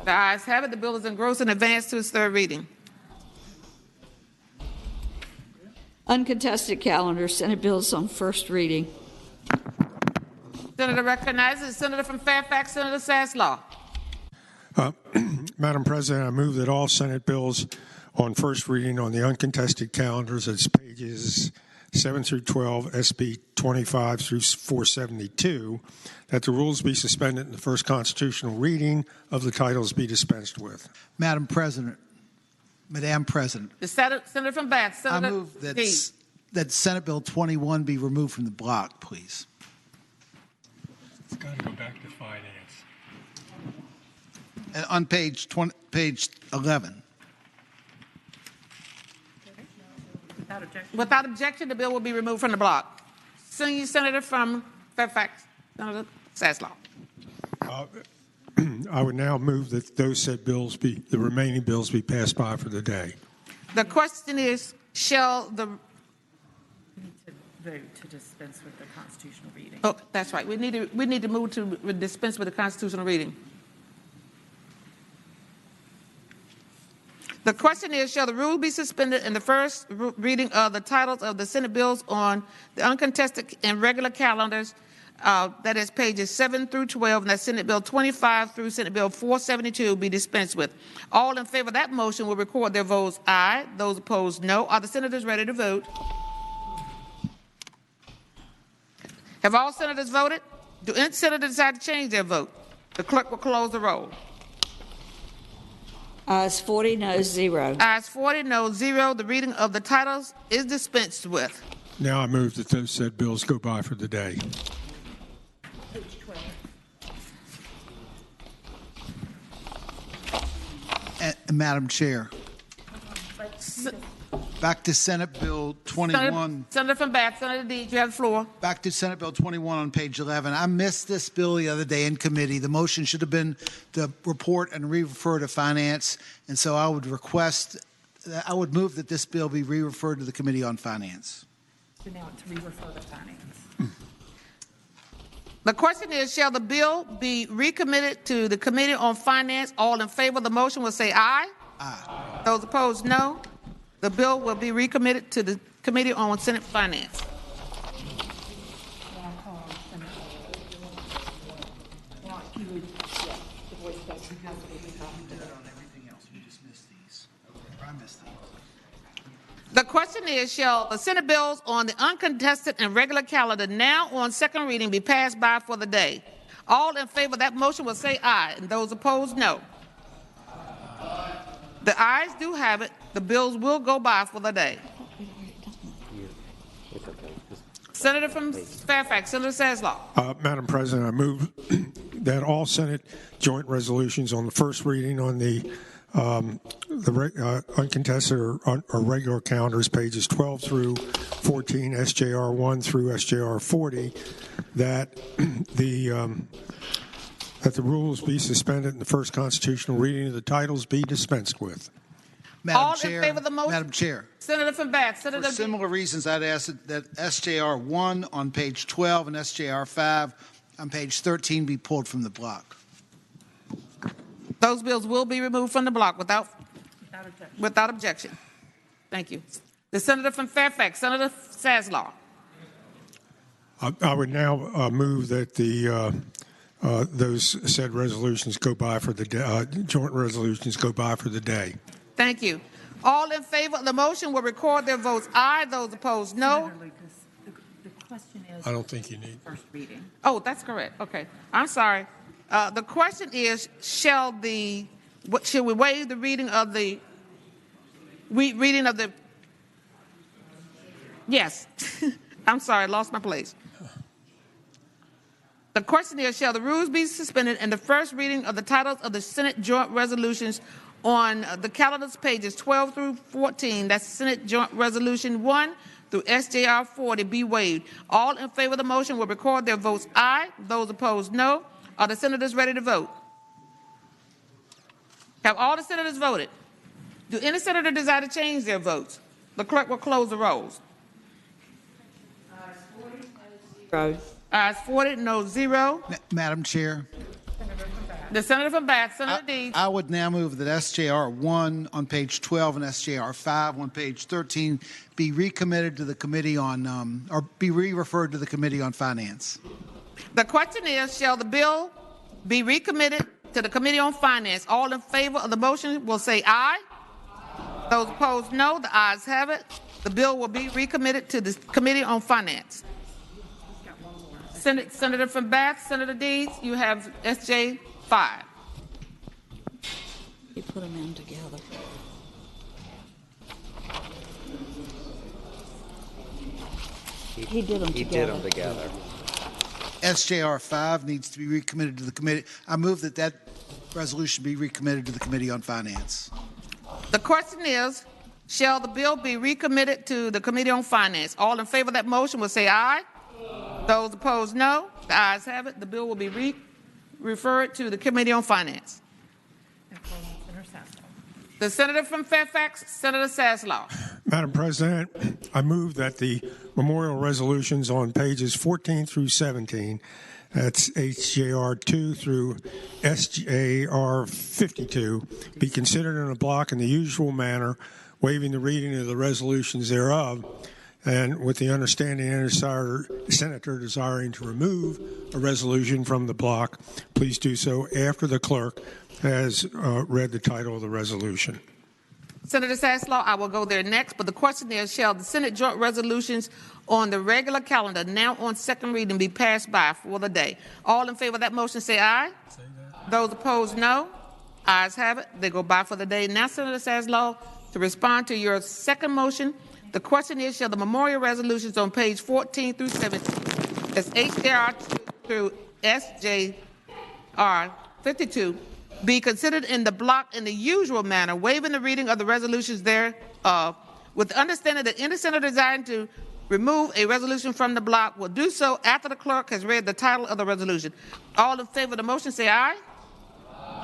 The ayes have it. The bill is engrossed and advanced to its third reading. Uncontested calendar, Senate bills on first reading. Senator recognizes the senator from Fairfax, Senator Saslaw. Madam President, I move that all Senate bills on first reading on the uncontested calendars, it's pages 7 through 12, SB 25 through 472, that the rules be suspended and the first constitutional reading of the titles be dispensed with. Madam President. The senator from Bath, Senator I move that Senate Bill 21 be removed from the block, please. It's got to go back to finance. On page 11. Without objection, the bill will be removed from the block. Senior Senator from Fairfax, Senator Saslaw. I would now move that those said bills the remaining bills be passed by for the day. The question is, shall the... We need to vote to dispense with the constitutional reading. Oh, that's right. We need to move to dispense with the constitutional reading. The question is, shall the rule be suspended in the first reading of the titles of the Senate bills on the uncontested and regular calendars that is pages 7 through 12, and that's Senate Bill 25 through Senate Bill 472, be dispensed with. All in favor of that motion will record their votes aye. Those opposed, no. Are the senators ready to vote? Have all senators voted? Do any senator decide to change their vote? The clerk will close the roll. Ayes 40, noes 0. Ayes 40, no 0. The reading of the titles is dispensed with. Now I move that those said bills go by for the day. Madam Chair, back to Senate Bill 21. Senator from Bath, Senator Deeds, you have the floor. Back to Senate Bill 21 on page 11. I missed this bill the other day in committee. The motion should have been to report and re-refer to Finance, and so I would move that this bill be re-referred to the Committee on Finance. So now it's re-refer to Finance. The question is, shall the bill be recommitted to the Committee on Finance? All in favor of the motion will say aye. Aye. Those opposed, no. The bill will be recommitted to the Committee on Senate Finance. The question is, shall the Senate bills on the uncontested and regular calendar now on second reading be passed by for the day? All in favor of that motion will say aye, and those opposed, no. The ayes do have it. The bills will go by for the day. Senator from Fairfax, Senator Saslaw. Madam President, I move that all Senate joint resolutions on the first reading on the uncontested or regular calendars, pages 12 through 14, SJR 1 through SJR 40, that the rules be suspended and the first constitutional reading of the titles be dispensed with. All in favor of the motion? Madam Chair. Senator from Bath. For similar reasons, I'd ask that SJR 1 on page 12 and SJR 5 on page 13 be pulled from the block. Those bills will be removed from the block without objection. Thank you. The Senator from Fairfax, Senator Saslaw. I would now move that those said resolutions go by for the joint resolutions go by for the day. Thank you. All in favor of the motion will record their votes aye. Those opposed, no. The question is, I don't think you need first reading. Oh, that's correct. Okay. I'm sorry. The question is, should we waive the reading of the yes. I'm sorry, I lost my place. The question is, shall the rules be suspended and the first reading of the titles of the Senate joint resolutions on the calendars pages 12 through 14, that's Senate Joint Resolution 1 through SJR 40, be waived? All in favor of the motion will record their votes aye. Those opposed, no. Are the senators ready to vote? Have all the senators voted? Do any senator desire to change their votes? The clerk will close the rolls. Ayes 40, no 0. Madam Chair. The Senator from Bath, Senator Deeds. I would now move that SJR 1 on page 12 and SJR 5 on page 13 be recommitted to the Committee on, or be re-referred to the Committee on Finance. The question is, shall the bill be recommitted to the Committee on Finance? All in favor of the motion will say aye. Those opposed, no. The ayes have it. The bill will be recommitted to the Committee on Finance. Senator from Bath, Senator Deeds, you have SJ 5. You put them in together. He did them together. SJR 5 needs to be recommitted to the committee. I move that that resolution be recommitted to the Committee on Finance. The question is, shall the bill be recommitted to the Committee on Finance? All in favor of that motion will say aye. Those opposed, no. The ayes have it. The bill will be referred to the Committee on Finance. The Senator from Fairfax, Senator Saslaw. Madam President, I move that the memorial resolutions on pages 14 through 17, that's HJR 2 through SJR 52, be considered in a block in the usual manner, waiving the reading of the resolutions thereof, and with the understanding any senator desiring to remove a resolution from the block, please do so after the clerk has read the title of the resolution. Senator Saslaw, I will go there next, but the question is, shall the Senate joint resolutions on the regular calendar now on second reading be passed by for the day? All in favor of that motion say aye. Those opposed, no. Ayes have it. They go by for the day. Now, Senator Saslaw, to respond to your second motion, the question is, shall the memorial resolutions on page 14 through 17, that's HJR through SJR 52, be considered in the block in the usual manner, waiving the reading of the resolutions thereof, with the understanding that any senator desiring to remove a resolution from the block will do so after the clerk has read the title of the resolution. All in favor of the motion say aye.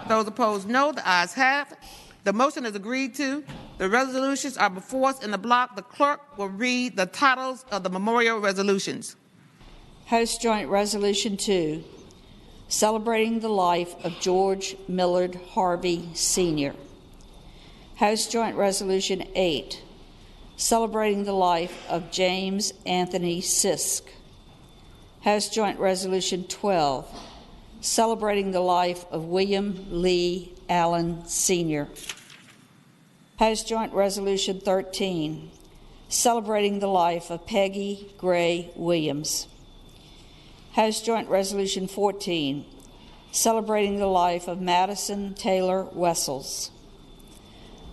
Those opposed, no. The ayes have it. The motion is agreed to. The resolutions are before us in the block. The clerk will read the titles of the memorial resolutions. House Joint Resolution 2, celebrating the life of George Millard Harvey, Sr. House Joint Resolution 8, celebrating the life of James Anthony Sisk. House Joint Resolution 12, celebrating the life of William Lee Allen, Sr. House Joint Resolution 13, celebrating the life of Peggy Gray Williams. House Joint Resolution 14, celebrating the life of Madison Taylor Wessels.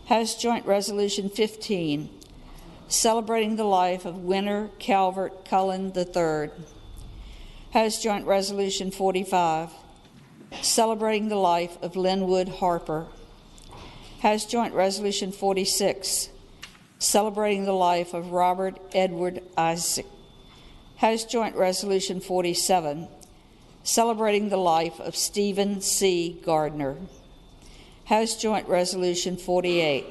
House Joint Resolution 15, celebrating the life of Winter Calvert Cullen III. House Joint Resolution 45, celebrating the life of Linwood Harper. House Joint Resolution 46, celebrating the life of Robert Edward Isaac. House Joint Resolution 47, celebrating the life of Stephen C. Gardner. House Joint Resolution 48,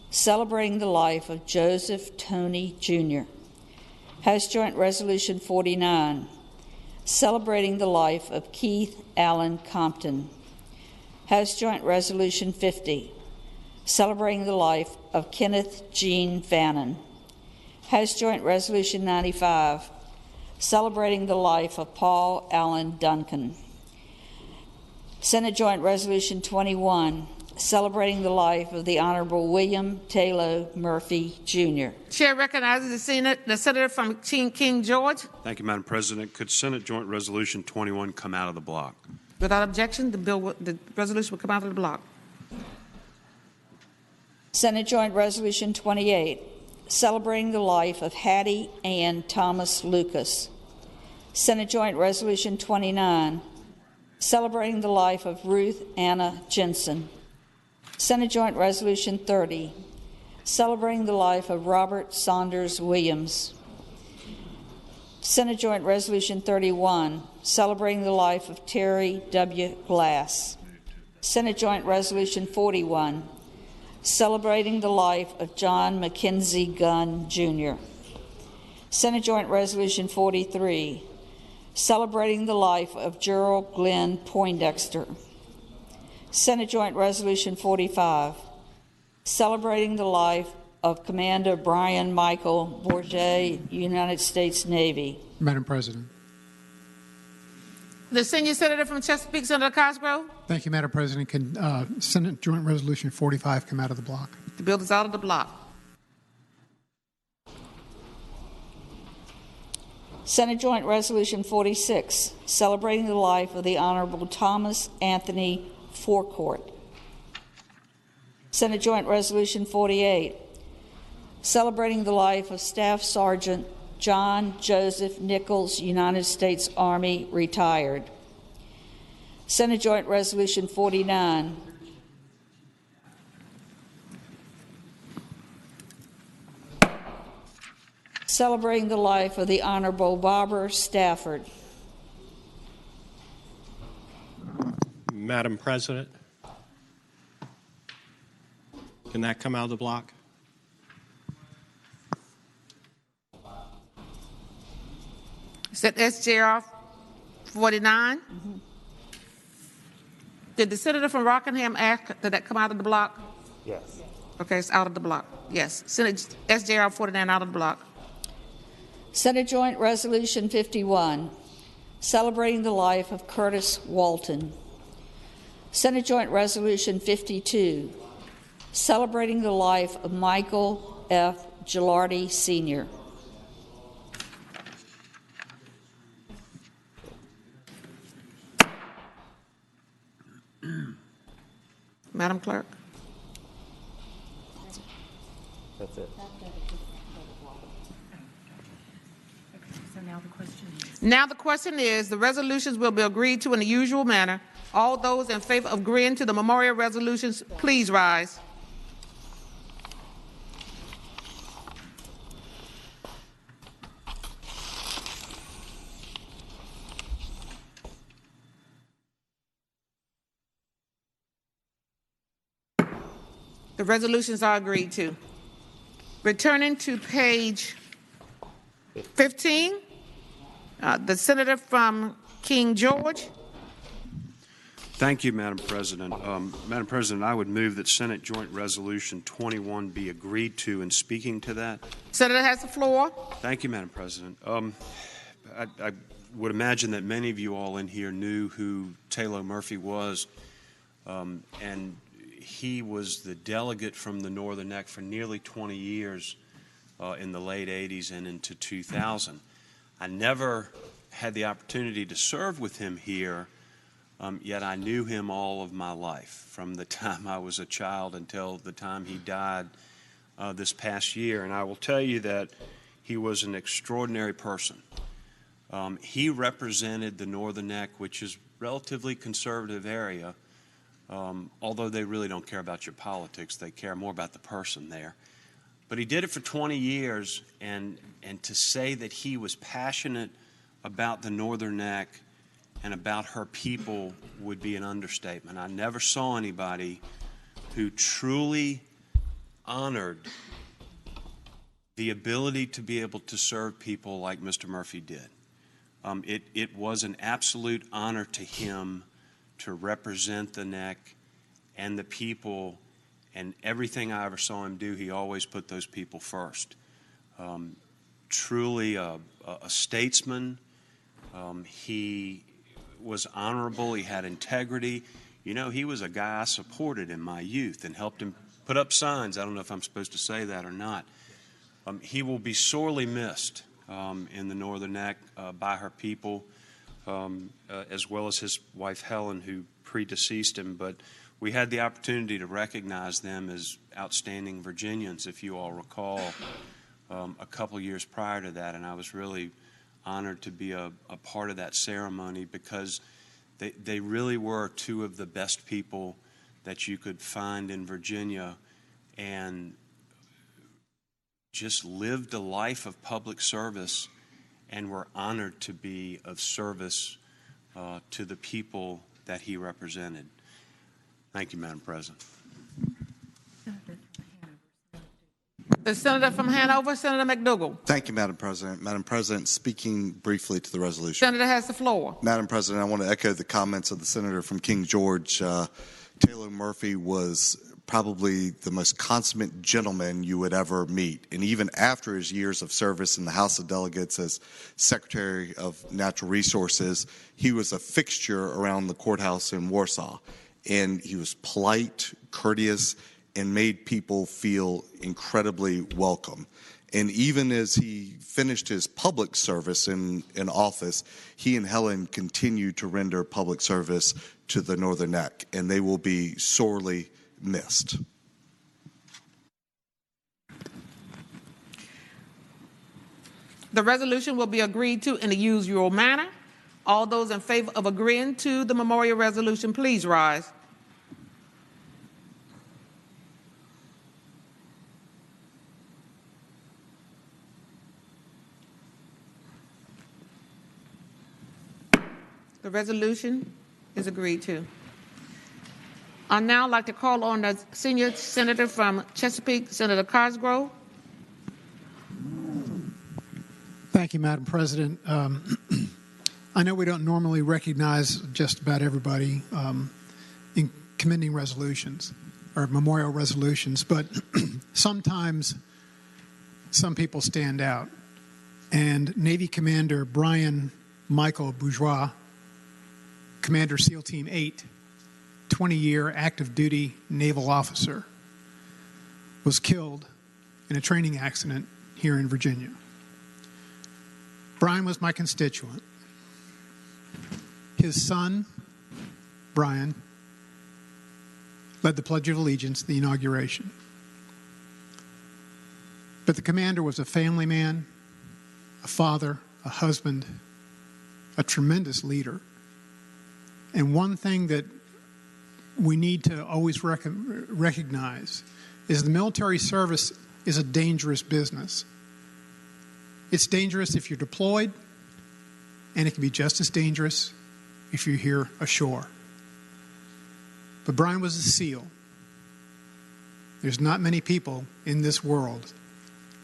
celebrating the life of Joseph Toney Jr. House Joint Resolution 49, celebrating the life of Keith Allen Compton. House Joint Resolution 50, celebrating the life of Kenneth Gene Fannin. House Joint Resolution 95, celebrating the life of Paul Allen Duncan. Senate Joint Resolution 21, celebrating the life of the Honorable William Taylor Murphy, Jr. Chair recognizes the senator from King George. Thank you, Madam President. Could Senate Joint Resolution 21 come out of the block? Without objection, the resolution will come out of the block. Senate Joint Resolution 28, celebrating the life of Hattie Ann Thomas Lucas. Senate Joint Resolution 29, celebrating the life of Ruth Anna Jensen. Senate Joint Resolution 30, celebrating the life of Robert Saunders Williams. Senate Joint Resolution 31, celebrating the life of Terry W. Glass. Senate Joint Resolution 41, celebrating the life of John Mackenzie Gunn, Jr. Senate Joint Resolution 43, celebrating the life of Gerald Glenn Poindexter. Senate Joint Resolution 45, celebrating the life of Commander Brian Michael Bourget, United States Navy. Madam President. The senior senator from Chesapeake, Senator Cosgrove. Thank you, Madam President. Can Senate Joint Resolution 45 come out of the block? The bill is out of the block. Senate Joint Resolution 46, celebrating the life of the Honorable Thomas Anthony Forecourt. Senate Joint Resolution 48, celebrating the life of Staff Sergeant John Joseph Nichols, United States Army, retired. Senate Joint Resolution 49, celebrating the life of the Honorable Barbara Stafford. Madam President, can that come out of the block? Is that SJR 49? Did the senator from Rockingham ask that that come out of the block? Yes. Okay, it's out of the block. Yes. Senate SJR 49 out of the block. Senate Joint Resolution 51, celebrating the life of Curtis Walton. Senate Joint Resolution 52, celebrating the life of Michael F. Gilardi, Sr. Madam Clerk. That's it. So now the question is. Now the question is, the resolutions will be agreed to in the usual manner. All those in favor of agreeing to the memorial resolutions, please rise. The resolutions are agreed to. Returning to page 15, the senator from King George. Thank you, Madam President. Madam President, I would move that Senate Joint Resolution 21 be agreed to. And speaking to that, Senator has the floor. thank you, Madam President. I would imagine that many of you all in here knew who Taylor Murphy was, and he was the delegate from the Northern Neck for nearly 20 years in the late 80s and into 2000. I never had the opportunity to serve with him here, yet I knew him all of my life, from the time I was a child until the time he died this past year. And I will tell you that he was an extraordinary person. He represented the Northern Neck, which is a relatively conservative area, although they really don't care about your politics. They care more about the person there. But he did it for 20 years, and to say that he was passionate about the Northern Neck and about her people would be an understatement. I never saw anybody who truly honored the ability to be able to serve people like Mr. Murphy did. It was an absolute honor to him to represent the Neck and the people, and everything I ever saw him do, he always put those people first. Truly a statesman. He was honorable. He had integrity. You know, he was a guy I supported in my youth and helped him put up signs. I don't know if I'm supposed to say that or not. He will be sorely missed in the Northern Neck by her people, as well as his wife Helen, who predeceased him. But we had the opportunity to recognize them as outstanding Virginians, if you all recall, a couple years prior to that, and I was really honored to be a part of that ceremony, because they really were two of the best people that you could find in Virginia, and just lived a life of public service and were honored to be of service to the people that he represented. Thank you, Madam President. The senator from Hanover, Senator McDougall. Thank you, Madam President. Madam President, speaking briefly to the resolution. Senator has the floor. Madam President, I want to echo the comments of the senator from King George. Taylor Murphy was probably the most consummate gentleman you would ever meet. And even after his years of service in the House of Delegates as Secretary of Natural Resources, he was a fixture around the courthouse in Warsaw. And he was polite, courteous, and made people feel incredibly welcome. And even as he finished his public service in office, he and Helen continued to render public service to the Northern Neck, and they will be sorely missed. The resolution will be agreed to in the usual manner. All those in favor of agreeing to the memorial resolution, please rise. The resolution is agreed to. I'd now like to call on the senior senator from Chesapeake, Senator Cosgrove. Thank you, Madam President. I know we don't normally recognize just about everybody in commending resolutions or memorial resolutions, but sometimes some people stand out. and Navy Commander Brian Michael Bourgeois, Commander SEAL Team 8, 20-year active duty naval officer, was killed in a training accident here in Virginia. Brian was my constituent. His son, Brian, led the Pledge of Allegiance, the inauguration. But the commander was a family man, a father, a husband, a tremendous leader. And one thing that we need to always recognize is the military service is a dangerous business. It's dangerous if you're deployed, and it can be just as dangerous if you're here ashore. But Brian was a SEAL. There's not many people in this world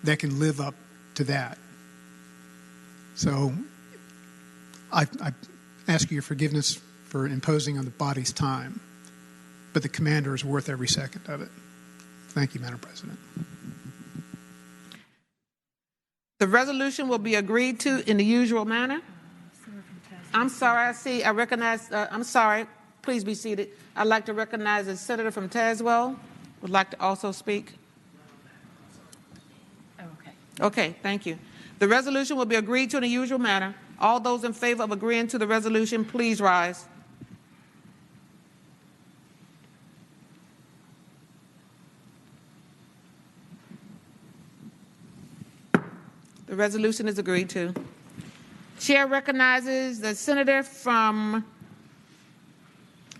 that can live up to that. So I ask your forgiveness for imposing on the body's time, but the commander is worth every second of it. Thank you, Madam President. The resolution will be agreed to in the usual manner. I'm sorry, I recognize, I'm sorry, please be seated. I'd like to recognize the Senator from Tazewell would like to also speak. Okay, thank you. The resolution will be agreed to in the usual manner. All those in favor of agreeing to the resolution, please rise. The resolution is agreed to. Chair recognizes the Senator from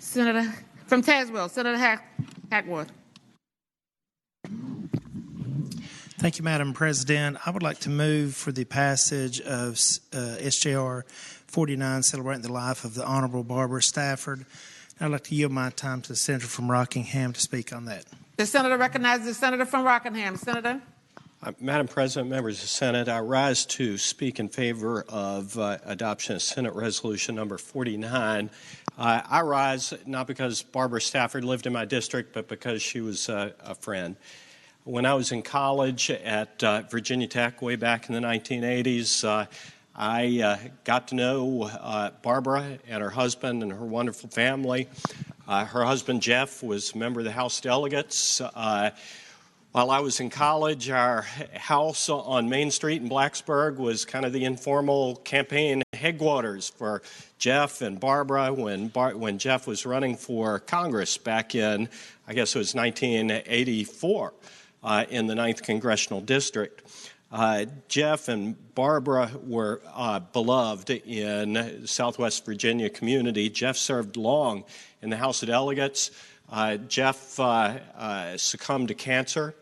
Tazewell, Senator Hackworth. Thank you, Madam President. I would like to move for the passage of SJR 49, celebrating the life of the Honorable Barbara Stafford. I'd like to yield my time to the Senator from Rockingham to speak on that. The Senator recognizes the Senator from Rockingham. Senator. Madam President, members of the Senate, I rise to speak in favor of adoption of Senate Resolution number 49. I rise not because Barbara Stafford lived in my district, but because she was a friend. When I was in college at Virginia Tech way back in the 1980s, I got to know Barbara and her husband and her wonderful family. Her husband, Jeff, was a member of the House Delegates. While I was in college, our house on Main Street in Blacksburg was kind of the informal campaign headquarters for Jeff and Barbara when Jeff was running for Congress back in, I guess it was 1984. In the 9th Congressional District. Jeff and Barbara were beloved in Southwest Virginia community. Jeff served long in the House of Delegates. Jeff succumbed to cancer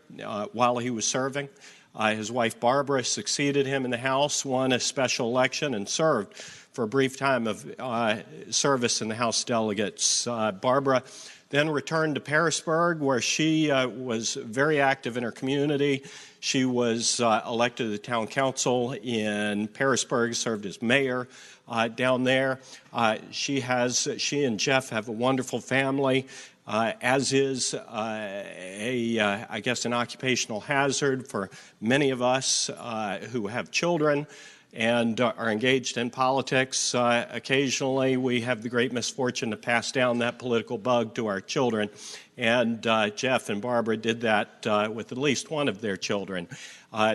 while he was serving. His wife Barbara succeeded him in the House, won a special election, and served for a brief time of service in the House Delegates. Barbara then returned to Pearisburg, where she was very active in her community. She was elected to the town council in Pearisburg, served as mayor down there. She and Jeff have a wonderful family, as is I guess an occupational hazard for many of us who have children and are engaged in politics. Occasionally, we have the great misfortune to pass down that political bug to our children, and Jeff and Barbara did that with at least one of their children.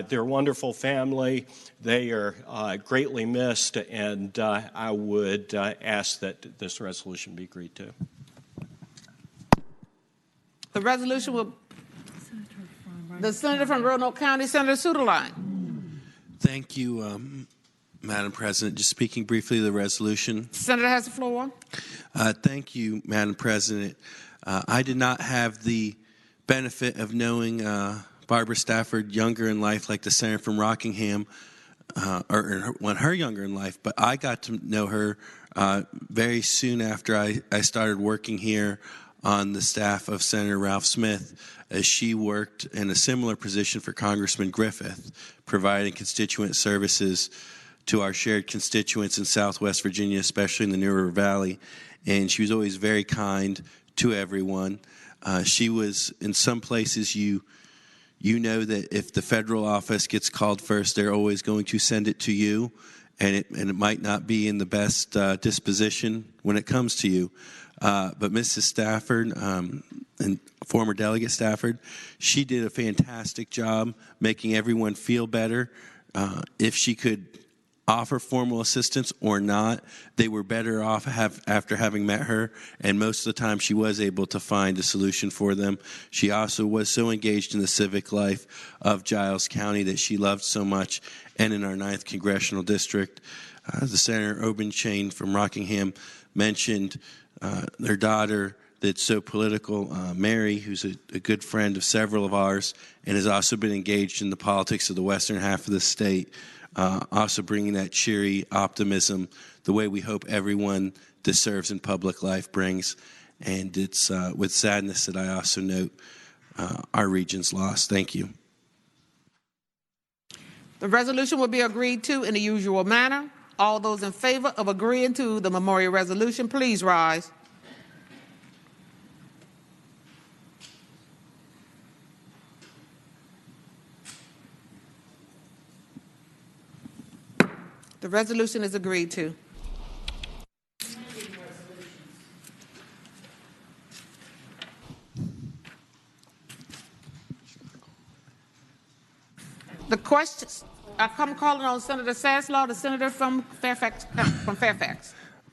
They're a wonderful family. They are greatly missed, and I would ask that this resolution be agreed to. The resolution will... The Senator from Roanoke County, Senator Suderline. Thank you, Madam President. Just speaking briefly of the resolution. Senator has the floor. Thank you, Madam President. I did not have the benefit of knowing Barbara Stafford younger in life, like the Senator from Rockingham, or when her younger in life, but I got to know her very soon after I started working here on the staff of Senator Ralph Smith, as she worked in a similar position for Congressman Griffith, providing constituent services to our shared constituents in Southwest Virginia, especially in the New River Valley. And she was always very kind to everyone. She was, in some places, you you know that if the federal office gets called first, they're always going to send it to you, and it might not be in the best disposition when it comes to you. But Mrs. Stafford and former Delegate Stafford, she did a fantastic job making everyone feel better. If she could offer formal assistance or not, they were better off after having met her, and most of the time she was able to find a solution for them. She also was so engaged in the civic life of Giles County that she loved so much, and in our 9th Congressional District. The Senator Obenchain from Rockingham mentioned their daughter that's so political, Mary, who's a good friend of several of ours and has also been engaged in the politics of the western half of the state. Also bringing that cheery optimism, the way we hope everyone that serves in public life brings. And it's with sadness that I also note our region's loss. Thank you. The resolution will be agreed to in the usual manner. All those in favor of agreeing to the memorial resolution, please rise. The resolution is agreed to. The questions. I'm calling on Senator Saslaw, the senator from Fairfax.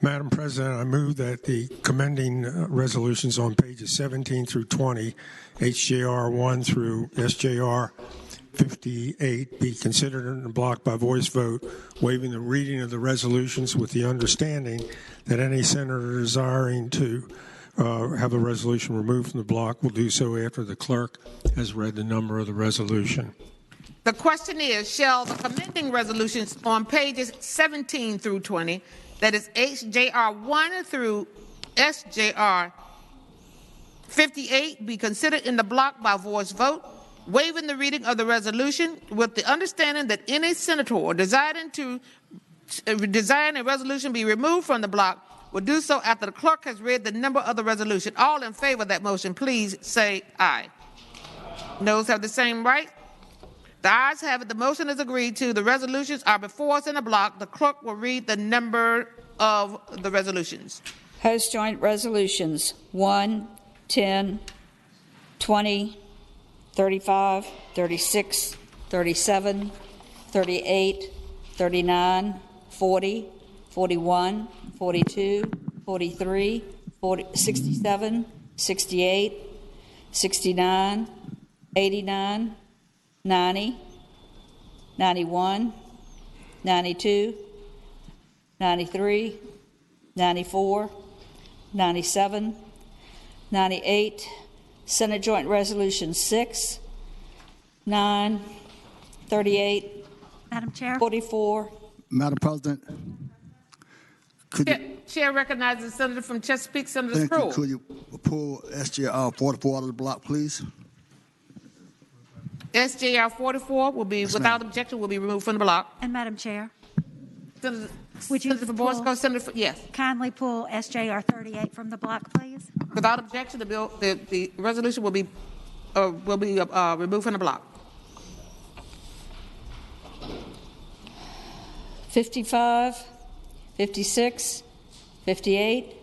Madam President, I move that the commending resolutions on pages 17 through 20, HJR 1 through SJR 58, be considered in a block by voice vote, waiving the reading of the resolutions with the understanding that any senator desiring to have a resolution removed from the block will do so after the clerk has read the number of the resolution. The question is, shall the commending resolutions on pages 17 through 20, that is HJR 1 through SJR 58, be considered in the block by voice vote, waiving the reading of the resolution with the understanding that any senator desiring a resolution be removed from the block will do so after the clerk has read the number of the resolution. All in favor of that motion, please say aye. Noes have the same right. The ayes have it. The motion is agreed to. The resolutions are before us in a block. The clerk will read the number of the resolutions. House Joint Resolutions 1, 10, 20, 35, 36, 37, 38, 39, 40, 41, 42, 43, 67, 68, 69, 89, 90, 91, 92, 93, 94, 97, 98, Senate Joint Resolution 6, 9, 38, Madam Chair. 44. Madam President, Chair recognizes the senator from Chesapeake, Senator Sproul. could you pull SJR 44 out of the block, please? SJR 44 will be, without objection, will be removed from the block. And Madam Chair, Senator, would you yes. kindly pull SJR 38 from the block, please? Without objection, the resolution will be removed from the block. 55, 56, 58.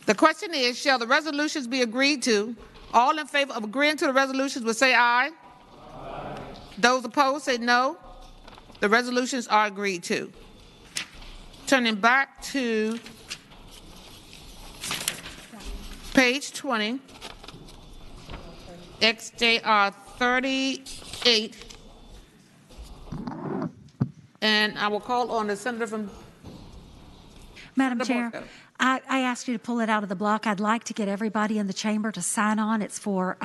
The question is, shall the resolutions be agreed to? All in favor of agreeing to the resolutions will say aye. Aye. Those opposed say no. The resolutions are agreed to. Turning back to page 20, XJR 38, and I will call on the senator from Madam Chair, I asked you to pull it out of the block. I'd like to get everybody in the chamber to sign on. It's for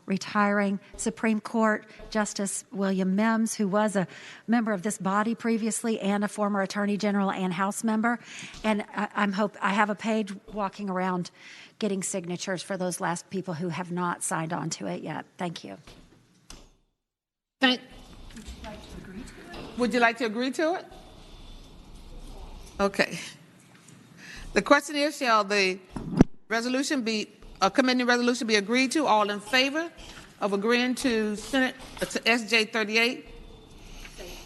retiring Supreme Court Justice William Mims, who was a member of this body previously and a former Attorney General and House member. And I have a page walking around getting signatures for those last people who have not signed on to it yet. Thank you. Would you like to agree to it? Okay. The question is, shall the Committee resolution be agreed to. All in favor of agreeing to SJ 38,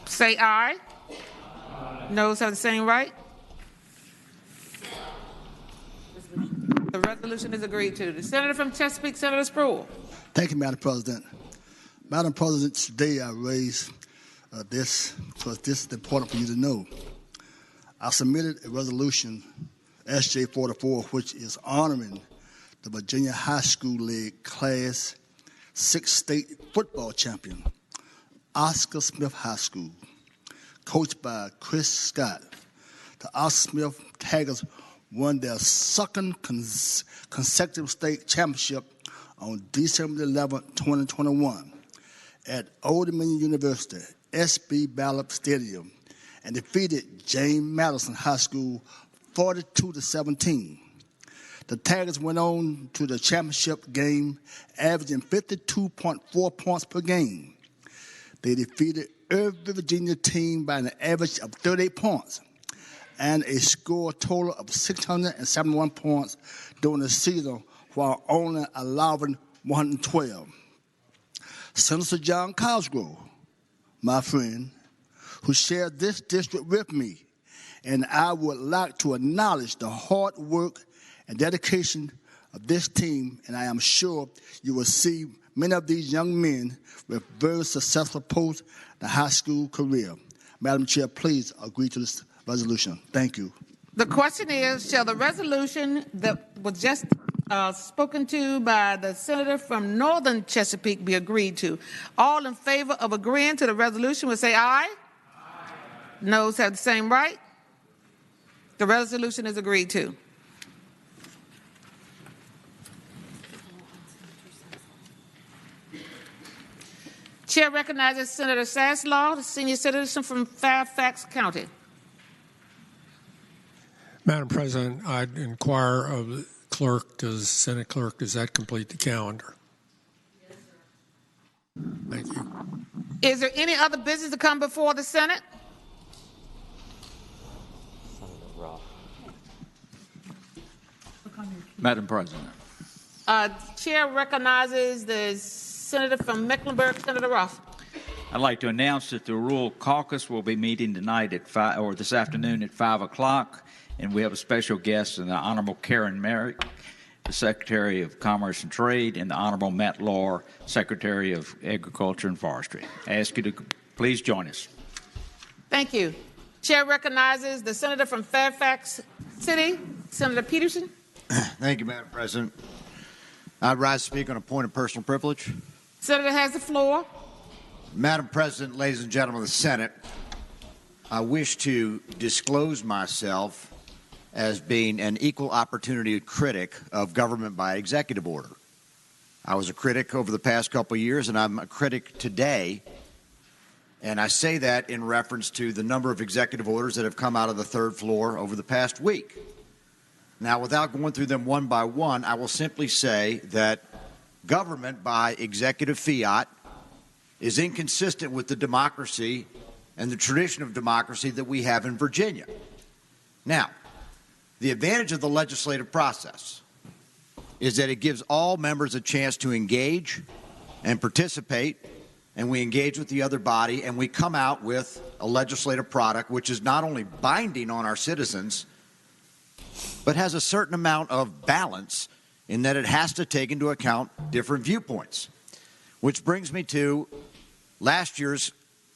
say aye. Noes have the same right. The resolution is agreed to. The senator from Chesapeake, Senator Spruill. Thank you, Madam President. Madam President, today I raise this because this is important for you to know. I submitted a resolution, SJ 44, which is honoring the Virginia High School League Class 6 state football champion, Oscar Smith High School, coached by Chris Scott. The Oscar Smith Tigers won their second consecutive state championship on December 11, 2021 at Old Dominion University, SB Ballard Stadium, and defeated James Madison High School 42-17. The Tigers went on to the championship game, averaging 52.4 points per game. They defeated every Virginia team by an average of 38 points and a score total of 671 points during the season, while only allowing 112. Senator John Cosgrove, my friend, who shared this district with me, and I would like to acknowledge the hard work and dedication of this team, and I am sure you will see many of these young men with very successful post the high school career. Madam Chair, please agree to this resolution. Thank you. The question is, shall the resolution that was just spoken to by the senator from Northern Chesapeake be agreed to? All in favor of agreeing to the resolution will say aye. Aye. Noes have the same right. The resolution is agreed to. Chair recognizes Senator Saslaw, the senior citizen from Fairfax County. Madam President, I'd inquire of the clerk, Senate clerk, does that complete the calendar? Yes, sir. Thank you. Is there any other business to come before the Senate? Madam President. Chair recognizes the senator from Mecklenburg, Senator Ross. I'd like to announce that the Rural Caucus will be meeting tonight at this afternoon at 5 o'clock, and we have a special guest, the Honorable Karen Merrick, the Secretary of Commerce and Trade, and the Honorable Matt Lohr, Secretary of Agriculture and Forestry. I ask you to please join us. Thank you. Chair recognizes the senator from Fairfax City, Senator Peterson. Thank you, Madam President. I rise to speak on a point of personal privilege. Senator has the floor. Madam President, ladies and gentlemen of the Senate, I wish to disclose myself as being an equal opportunity critic of government by executive order. I was a critic over the past couple of years, and I'm a critic today. And I say that in reference to the number of executive orders that have come out of the third floor over the past week. Now, without going through them one by one, I will simply say that government by executive fiat is inconsistent with the democracy and the tradition of democracy that we have in Virginia. Now, the advantage of the legislative process is that it gives all members a chance to engage and participate, and we engage with the other body, and we come out with a legislative product which is not only binding on our citizens, but has a certain amount of balance in that it has to take into account different viewpoints. Which brings me to last year's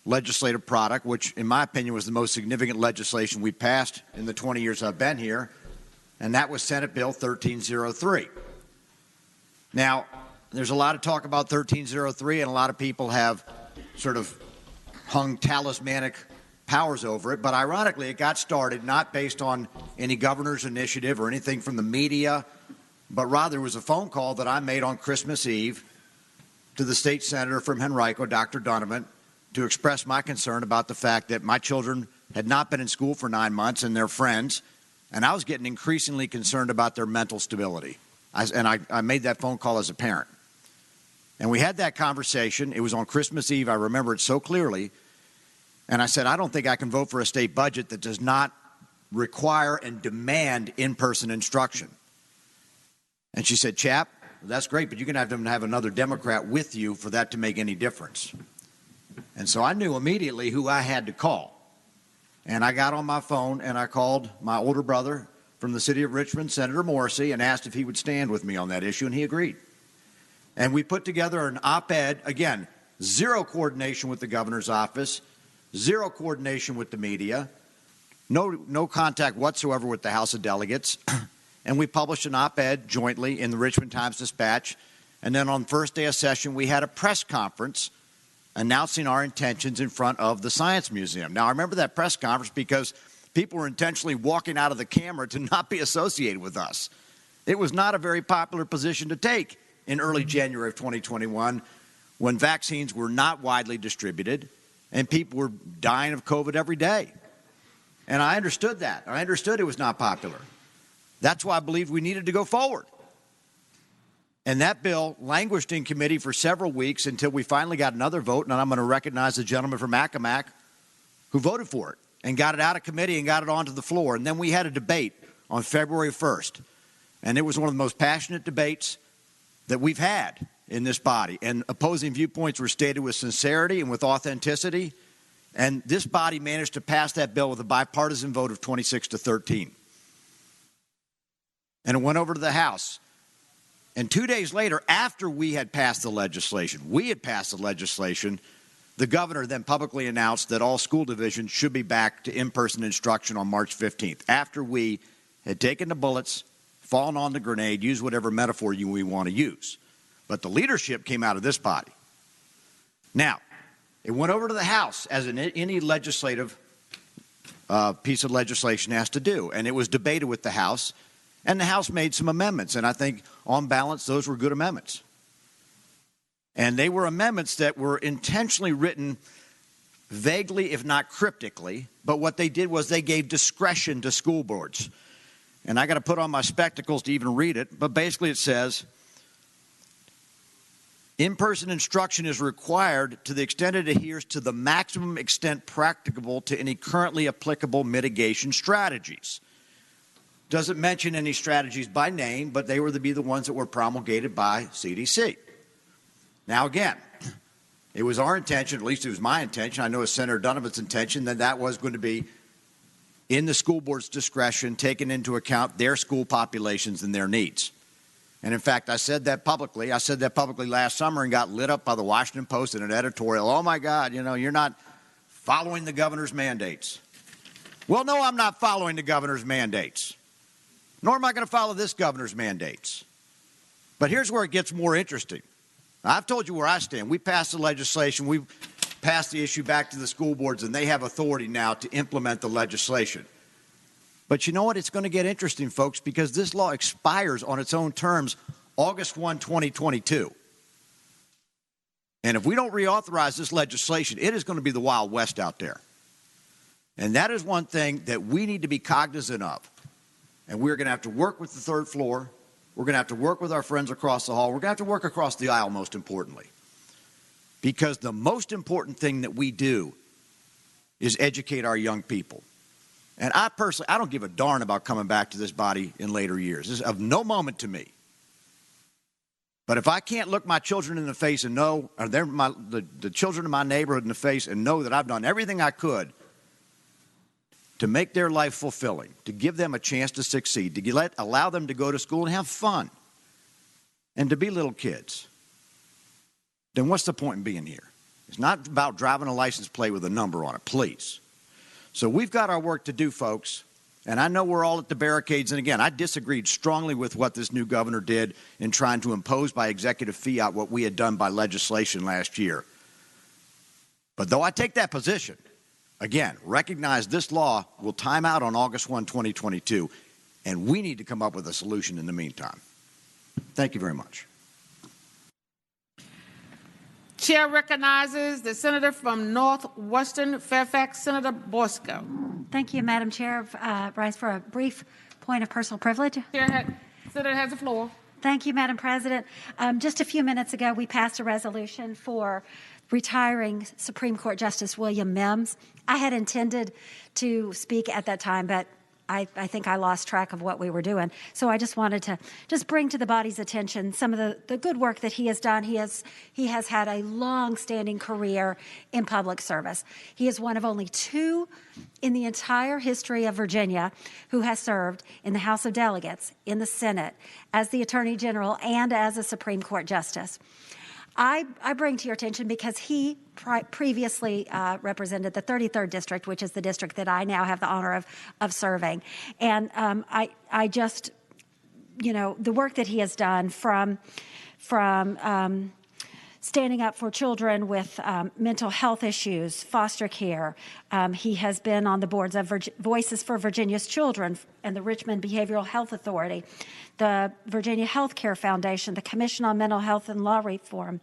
legislative product, which in my opinion was the most significant legislation we passed in the 20 years I've been here, and that was Senate Bill 1303. Now, there's a lot of talk about 1303, and a lot of people have sort of hung talismanic powers over it, but ironically it got started not based on any governor's initiative or anything from the media, but rather it was a phone call that I made on Christmas Eve to the state senator from Henrico, Dr. Donovan, to express my concern about the fact that my children had not been in school for 9 months and their friends, and I was getting increasingly concerned about their mental stability. I made that phone call as a parent. And we had that conversation. It was on Christmas Eve. I remember it so clearly. And I said, I don't think I can vote for a state budget that does not require and demand in-person instruction. And she said, Chap, that's great, but you're going to have another Democrat with you for that to make any difference. And so I knew immediately who I had to call. And I got on my phone and I called my older brother from the city of Richmond, Senator Morrissey, and asked if he would stand with me on that issue, and he agreed. And we put together an op-ed, again, zero coordination with the governor's office, zero coordination with the media, no contact whatsoever with the House of Delegates. And we published an op-ed jointly in the Richmond Times-Dispatch. And then on the first day of session, we had a press conference announcing our intentions in front of the Science Museum. Now, I remember that press conference because people were intentionally walking out of the camera to not be associated with us. It was not a very popular position to take in early January of 2021 when vaccines were not widely distributed and people were dying of COVID every day. And I understood that. I understood it was not popular. That's why I believed we needed to go forward. And that bill languished in committee for several weeks until we finally got another vote, and I'm going to recognize the gentleman from Accomack who voted for it and got it out of committee and got it onto the floor. And then we had a debate on February 1st, and it was one of the most passionate debates that we've had in this body. And opposing viewpoints were stated with sincerity and with authenticity, and this body managed to pass that bill with a bipartisan vote of 26-13. And it went over to the House. And 2 days later, after we had passed the legislation, the governor then publicly announced that all school divisions should be back to in-person instruction on March 15th, after we had taken the bullets, fallen on the grenade, used whatever metaphor we want to use. But the leadership came out of this body. Now, it went over to the House, as any legislative piece of legislation has to do, and it was debated with the House. And the House made some amendments, and I think on balance those were good amendments. And they were amendments that were intentionally written vaguely, if not cryptically, but what they did was they gave discretion to school boards. And I got to put on my spectacles to even read it, but basically it says, in-person instruction is required to the extent it adheres to the maximum extent practicable to any currently applicable mitigation strategies. Doesn't mention any strategies by name, but they were to be the ones that were promulgated by CDC. Now, again, it was our intention, at least it was my intention, I know it's Senator Donovan's intention, that was going to be in the school board's discretion, taking into account their school populations and their needs. And in fact, I said that publicly. I said that publicly last summer and got lit up by the Washington Post in an editorial. Oh, my God, you're not following the governor's mandates. Well, no, I'm not following the governor's mandates. Nor am I going to follow this governor's mandates. But here's where it gets more interesting. I've told you where I stand. We passed the legislation. We passed the issue back to the school boards, and they have authority now to implement the legislation. But you know what? It's going to get interesting, folks, because this law expires on its own terms August 1, 2022. And if we don't reauthorize this legislation, it is going to be the Wild West out there. And that is one thing that we need to be cognizant of. And we're going to have to work with the third floor. We're going to have to work with our friends across the hall. We're going to have to work across the aisle, most importantly. Because the most important thing that we do is educate our young people. And I personally, I don't give a darn about coming back to this body in later years. This is of no moment to me. But if I can't look my children in the face and know, or the children in my neighborhood in the face and know that I've done everything I could to make their life fulfilling, to give them a chance to succeed, to allow them to go to school and have fun, and to be little kids, then what's the point in being here? It's not about driving a license plate with a number on it, please. So we've got our work to do, folks, and I know we're all at the barricades. And again, I disagreed strongly with what this new governor did in trying to impose by executive fiat what we had done by legislation last year. But though I take that position, again, recognize this law will time out on August 1, 2022, and we need to come up with a solution in the meantime. Thank you very much. Chair recognizes the senator from Northwestern Fairfax, Senator Bosco. Thank you, Madam Chair. Rise for a brief point of personal privilege. Senator has the floor. Thank you, Madam President. Just a few minutes ago, we passed a resolution for retiring Supreme Court Justice William Mims. I had intended to speak at that time, but I think I lost track of what we were doing. So I just wanted to just bring to the body's attention some of the good work that he has done. He has had a long-standing career in public service. He is one of only 2 in the entire history of Virginia who has served in the House of Delegates, in the Senate, as the Attorney General, and as a Supreme Court Justice. I bring to your attention because he previously represented the 33rd District, which is the district that I now have the honor of serving. And I just, the work that he has done from standing up for children with mental health issues, foster care. He has been on the boards of Voices for Virginia's Children and the Richmond Behavioral Health Authority, the Virginia Health Care Foundation, the Commission on Mental Health and Law Reform,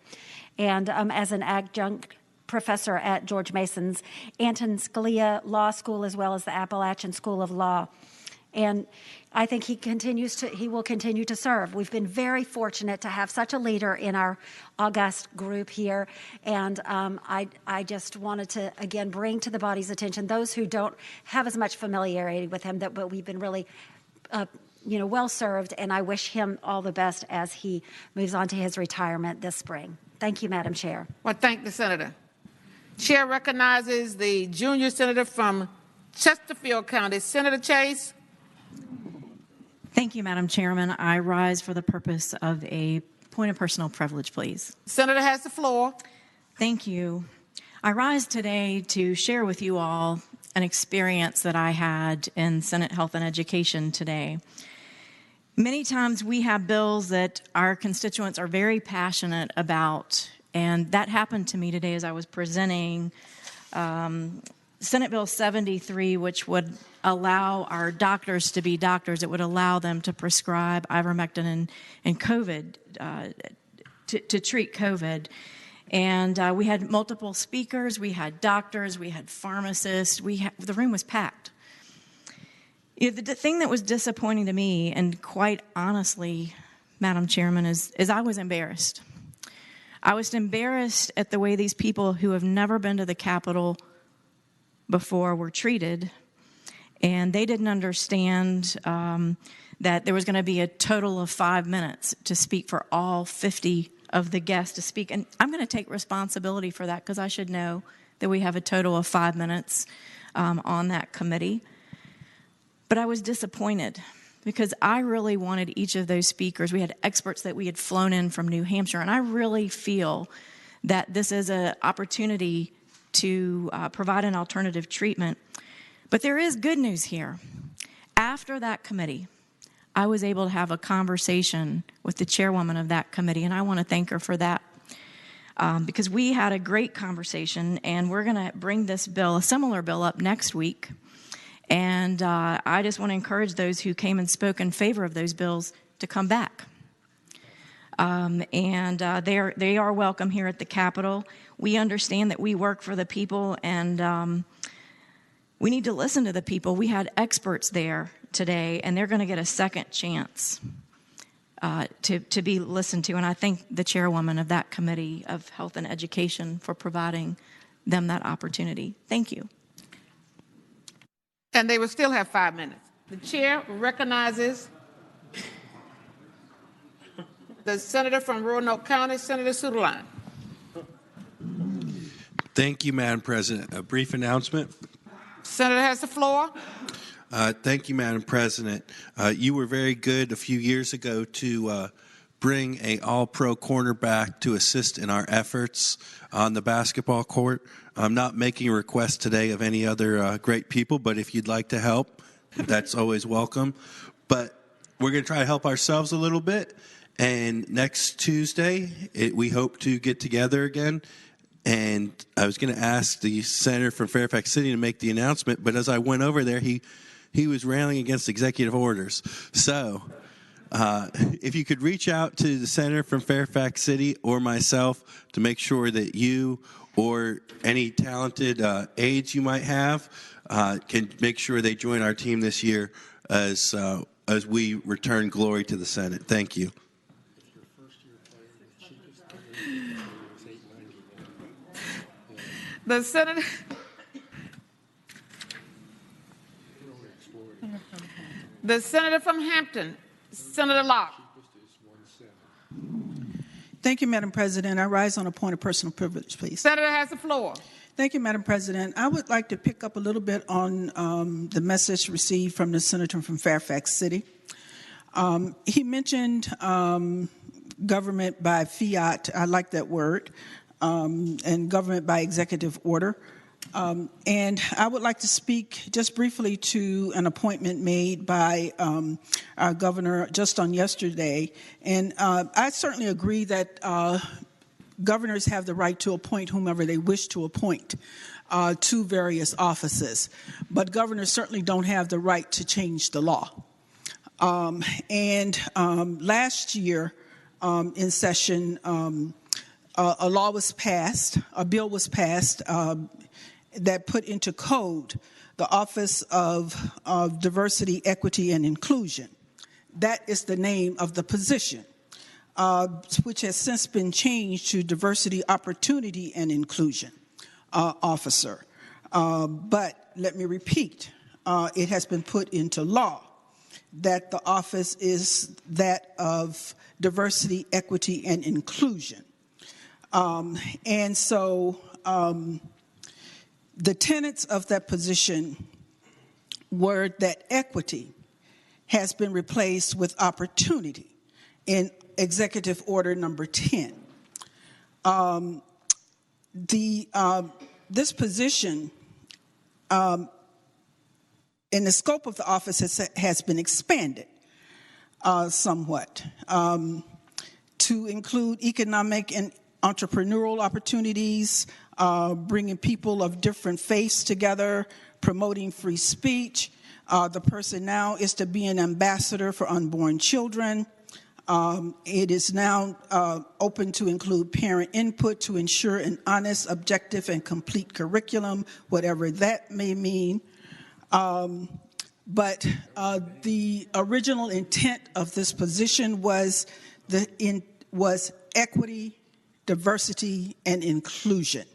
and as an adjunct professor at George Mason's Anton Scalia Law School, as well as the Appalachian School of Law. And I think he will continue to serve. We've been very fortunate to have such a leader in our august group here. And I just wanted to, again, bring to the body's attention those who don't have as much familiarity with him, but we've been really well served. And I wish him all the best as he moves on to his retirement this spring. Thank you, Madam Chair. Well, thank the senator. Chair recognizes the junior senator from Chesterfield County, Senator Chase. Thank you, Madam Chairman. I rise for the purpose of a point of personal privilege, please. Senator has the floor. Thank you. I rise today to share with you all an experience that I had in Senate Health and Education today. Many times we have bills that our constituents are very passionate about, and that happened to me today as I was presenting Senate Bill 73, which would allow our doctors to be doctors. It would allow them to prescribe ivermectin and COVID to treat COVID. And we had multiple speakers. We had doctors. We had pharmacists. The room was packed. The thing that was disappointing to me, and quite honestly, Madam Chairman, is I was embarrassed. I was embarrassed at the way these people who have never been to the Capitol before were treated, and they didn't understand that there was going to be a total of 5 minutes to speak for all 50 of the guests to speak. And I'm going to take responsibility for that because I should know that we have a total of 5 minutes on that committee. But I was disappointed because I really wanted each of those speakers. We had experts that we had flown in from New Hampshire, and I really feel that this is an opportunity to provide an alternative treatment. But there is good news here. After that committee, I was able to have a conversation with the chairwoman of that committee, and I want to thank her for that because we had a great conversation, and we're going to bring this bill, a similar bill, up next week. And I just want to encourage those who came and spoke in favor of those bills to come back. They are welcome here at the Capitol. We understand that we work for the people, and we need to listen to the people. We had experts there today, and they're going to get a second chance to be listened to. And I thank the chairwoman of that Committee of Health and Education for providing them that opportunity. Thank you. And they will still have 5 minutes. The chair recognizes the senator from Roanoke County, Senator Suderline. Thank you, Madam President. A brief announcement. Senator has the floor. Thank you, Madam President. You were very good a few years ago to bring an all-pro cornerback to assist in our efforts on the basketball court. I'm not making a request today of any other great people, but if you'd like to help, that's always welcome. But we're going to try to help ourselves a little bit. And next Tuesday, we hope to get together again. And I was going to ask the senator from Fairfax City to make the announcement, but as I went over there, he was railing against executive orders. So if you could reach out to the senator from Fairfax City or myself to make sure that you or any talented aides you might have can make sure they join our team this year as we return glory to the Senate. Thank you. The senator. The senator from Hampton, Senator Locke. Thank you, Madam President. I rise on a point of personal privilege, please. Senator has the floor. Thank you, Madam President. I would like to pick up a little bit on the message received from the senator from Fairfax City. He mentioned government by fiat. I like that word, and government by executive order. And I would like to speak just briefly to an appointment made by our governor just on yesterday. And I certainly agree that governors have the right to appoint whomever they wish to appoint to various offices. But governors certainly don't have the right to change the law. Last year in session, a bill was passed that put into code the Office of Diversity, Equity, and Inclusion. That is the name of the position, which has since been changed to Diversity, Opportunity, and Inclusion Officer. But let me repeat, it has been put into law that the office is that of Diversity, Equity, and Inclusion. The tenets of that position were that equity has been replaced with opportunity in Executive Order number 10. This position in the scope of the office has been expanded somewhat to include economic and entrepreneurial opportunities, bringing people of different faiths together, promoting free speech. The person now is to be an ambassador for unborn children. It is now open to include parent input to ensure an honest, objective, and complete curriculum, whatever that may mean. But the original intent of this position was equity, diversity, and inclusion,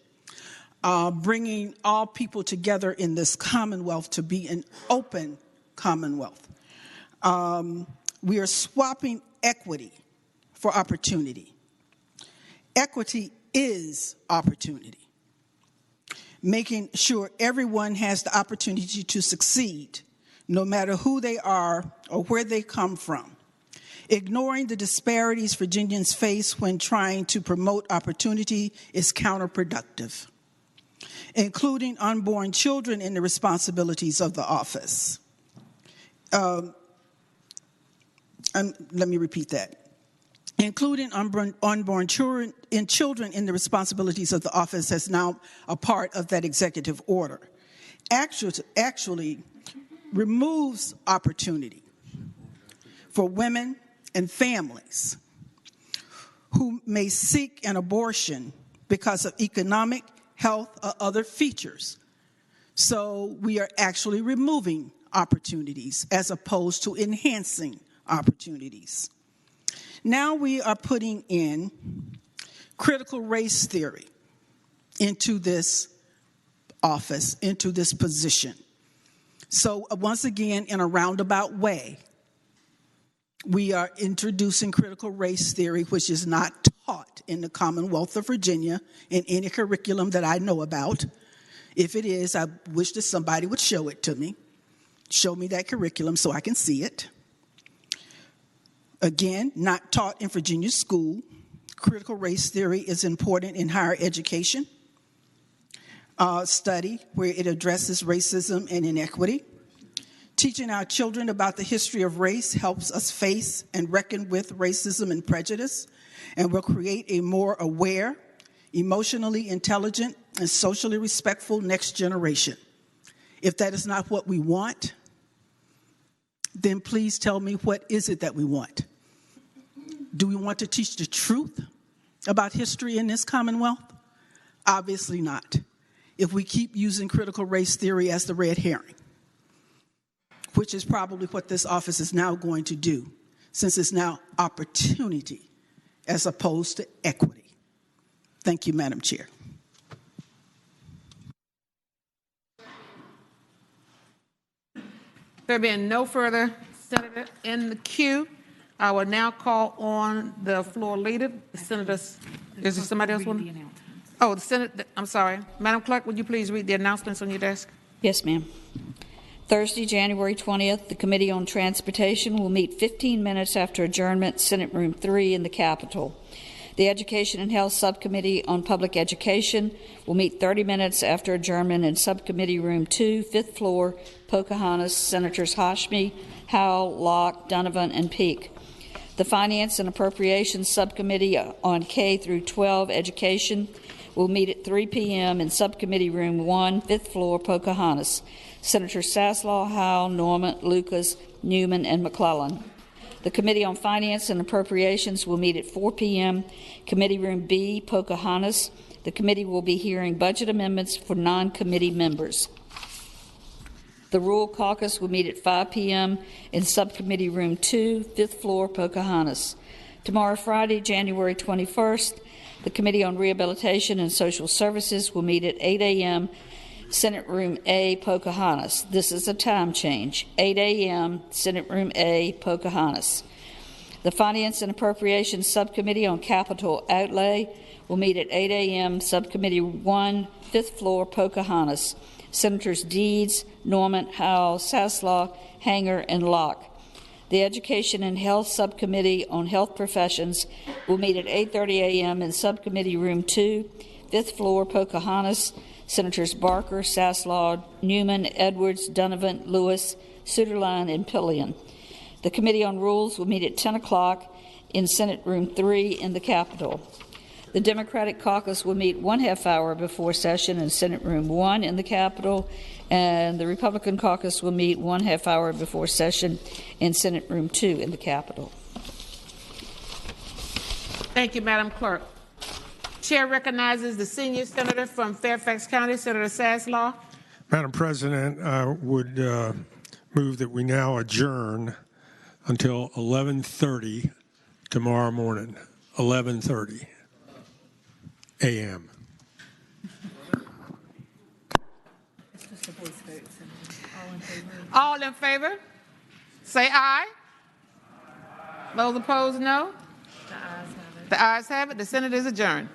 bringing all people together in this Commonwealth to be an open Commonwealth. We are swapping equity for opportunity. Equity is opportunity, making sure everyone has the opportunity to succeed, no matter who they are or where they come from. Ignoring the disparities Virginians face when trying to promote opportunity is counterproductive. Including unborn children in the responsibilities of the office. Let me repeat that. Including unborn children in the responsibilities of the office is now a part of that executive order. Actually removes opportunity for women and families who may seek an abortion because of economic, health, or other features. So we are actually removing opportunities as opposed to enhancing opportunities. Now we are putting in critical race theory into this office, into this position. So once again, in a roundabout way, we are introducing critical race theory, which is not taught in the Commonwealth of Virginia in any curriculum that I know about. If it is, I wish that somebody would show it to me. Show me that curriculum so I can see it. Again, not taught in Virginia school. Critical race theory is important in higher education study where it addresses racism and inequity. Teaching our children about the history of race helps us face and reckon with racism and prejudice, and will create a more aware, emotionally intelligent, and socially respectful next generation. If that is not what we want, then please tell me, what is it that we want? Do we want to teach the truth about history in this Commonwealth? Obviously not. If we keep using critical race theory as the red herring, which is probably what this office is now going to do, since it's now opportunity as opposed to equity. Thank you, Madam Chair. There being no further senator in the queue. I will now call on the floor leader, the senators. Is there somebody else? Oh, the Senate. I'm sorry. Madam Clerk, would you please read the announcements on your desk? Yes, ma'am. Thursday, January 20th, the Committee on Transportation will meet 15 minutes after adjournment, Senate Room 3 in the Capitol. The Education and Health Subcommittee on Public Education will meet 30 minutes after adjournment in Subcommittee Room 2, 5th floor, Pocahontas, Senators Hashmi, Howell, Locke, Donovan, and Peake. The Finance and Appropriations Subcommittee on K through 12 Education will meet at 3 p.m. in Subcommittee Room 1, 5th floor, Pocahontas. Senators Saslaw, Howell, Norman, Lucas, Newman, and McClellan. The Committee on Finance and Appropriations will meet at 4 p.m. Committee Room B, Pocahontas. The committee will be hearing budget amendments for non-committee members. The Rural Caucus will meet at 5 p.m. in Subcommittee Room 2, 5th floor, Pocahontas. Tomorrow, Friday, January 21st, the Committee on Rehabilitation and Social Services will meet at 8 a.m. Senate Room A, Pocahontas. This is a time change. 8 a.m. Senate Room A, Pocahontas. The Finance and Appropriations Subcommittee on Capital Outlay will meet at 8 a.m. Subcommittee 1, 5th floor, Pocahontas. Senators Deeds, Norman, Howell, Saslaw, Hanger, and Locke. The Education and Health Subcommittee on Health Professions will meet at 8:30 a.m. in Subcommittee Room 2, 5th floor, Pocahontas. Senators Barker, Saslaw, Newman, Edwards, Donovan, Lewis, Suderline, and Pillion. The Committee on Rules will meet at 10 o'clock in Senate Room 3 in the Capitol. The Democratic Caucus will meet 1/2 hour before session in Senate Room 1 in the Capitol, and the Republican Caucus will meet 1/2 hour before session in Senate Room 2 in the Capitol. Thank you, Madam Clerk. Chair recognizes the senior senator from Fairfax County, Senator Saslaw. Madam President, I would move that we now adjourn until 11:30 tomorrow morning, 11:30 a.m. All in favor? Say aye. Those opposed, no. The ayes have it. The Senate is adjourned.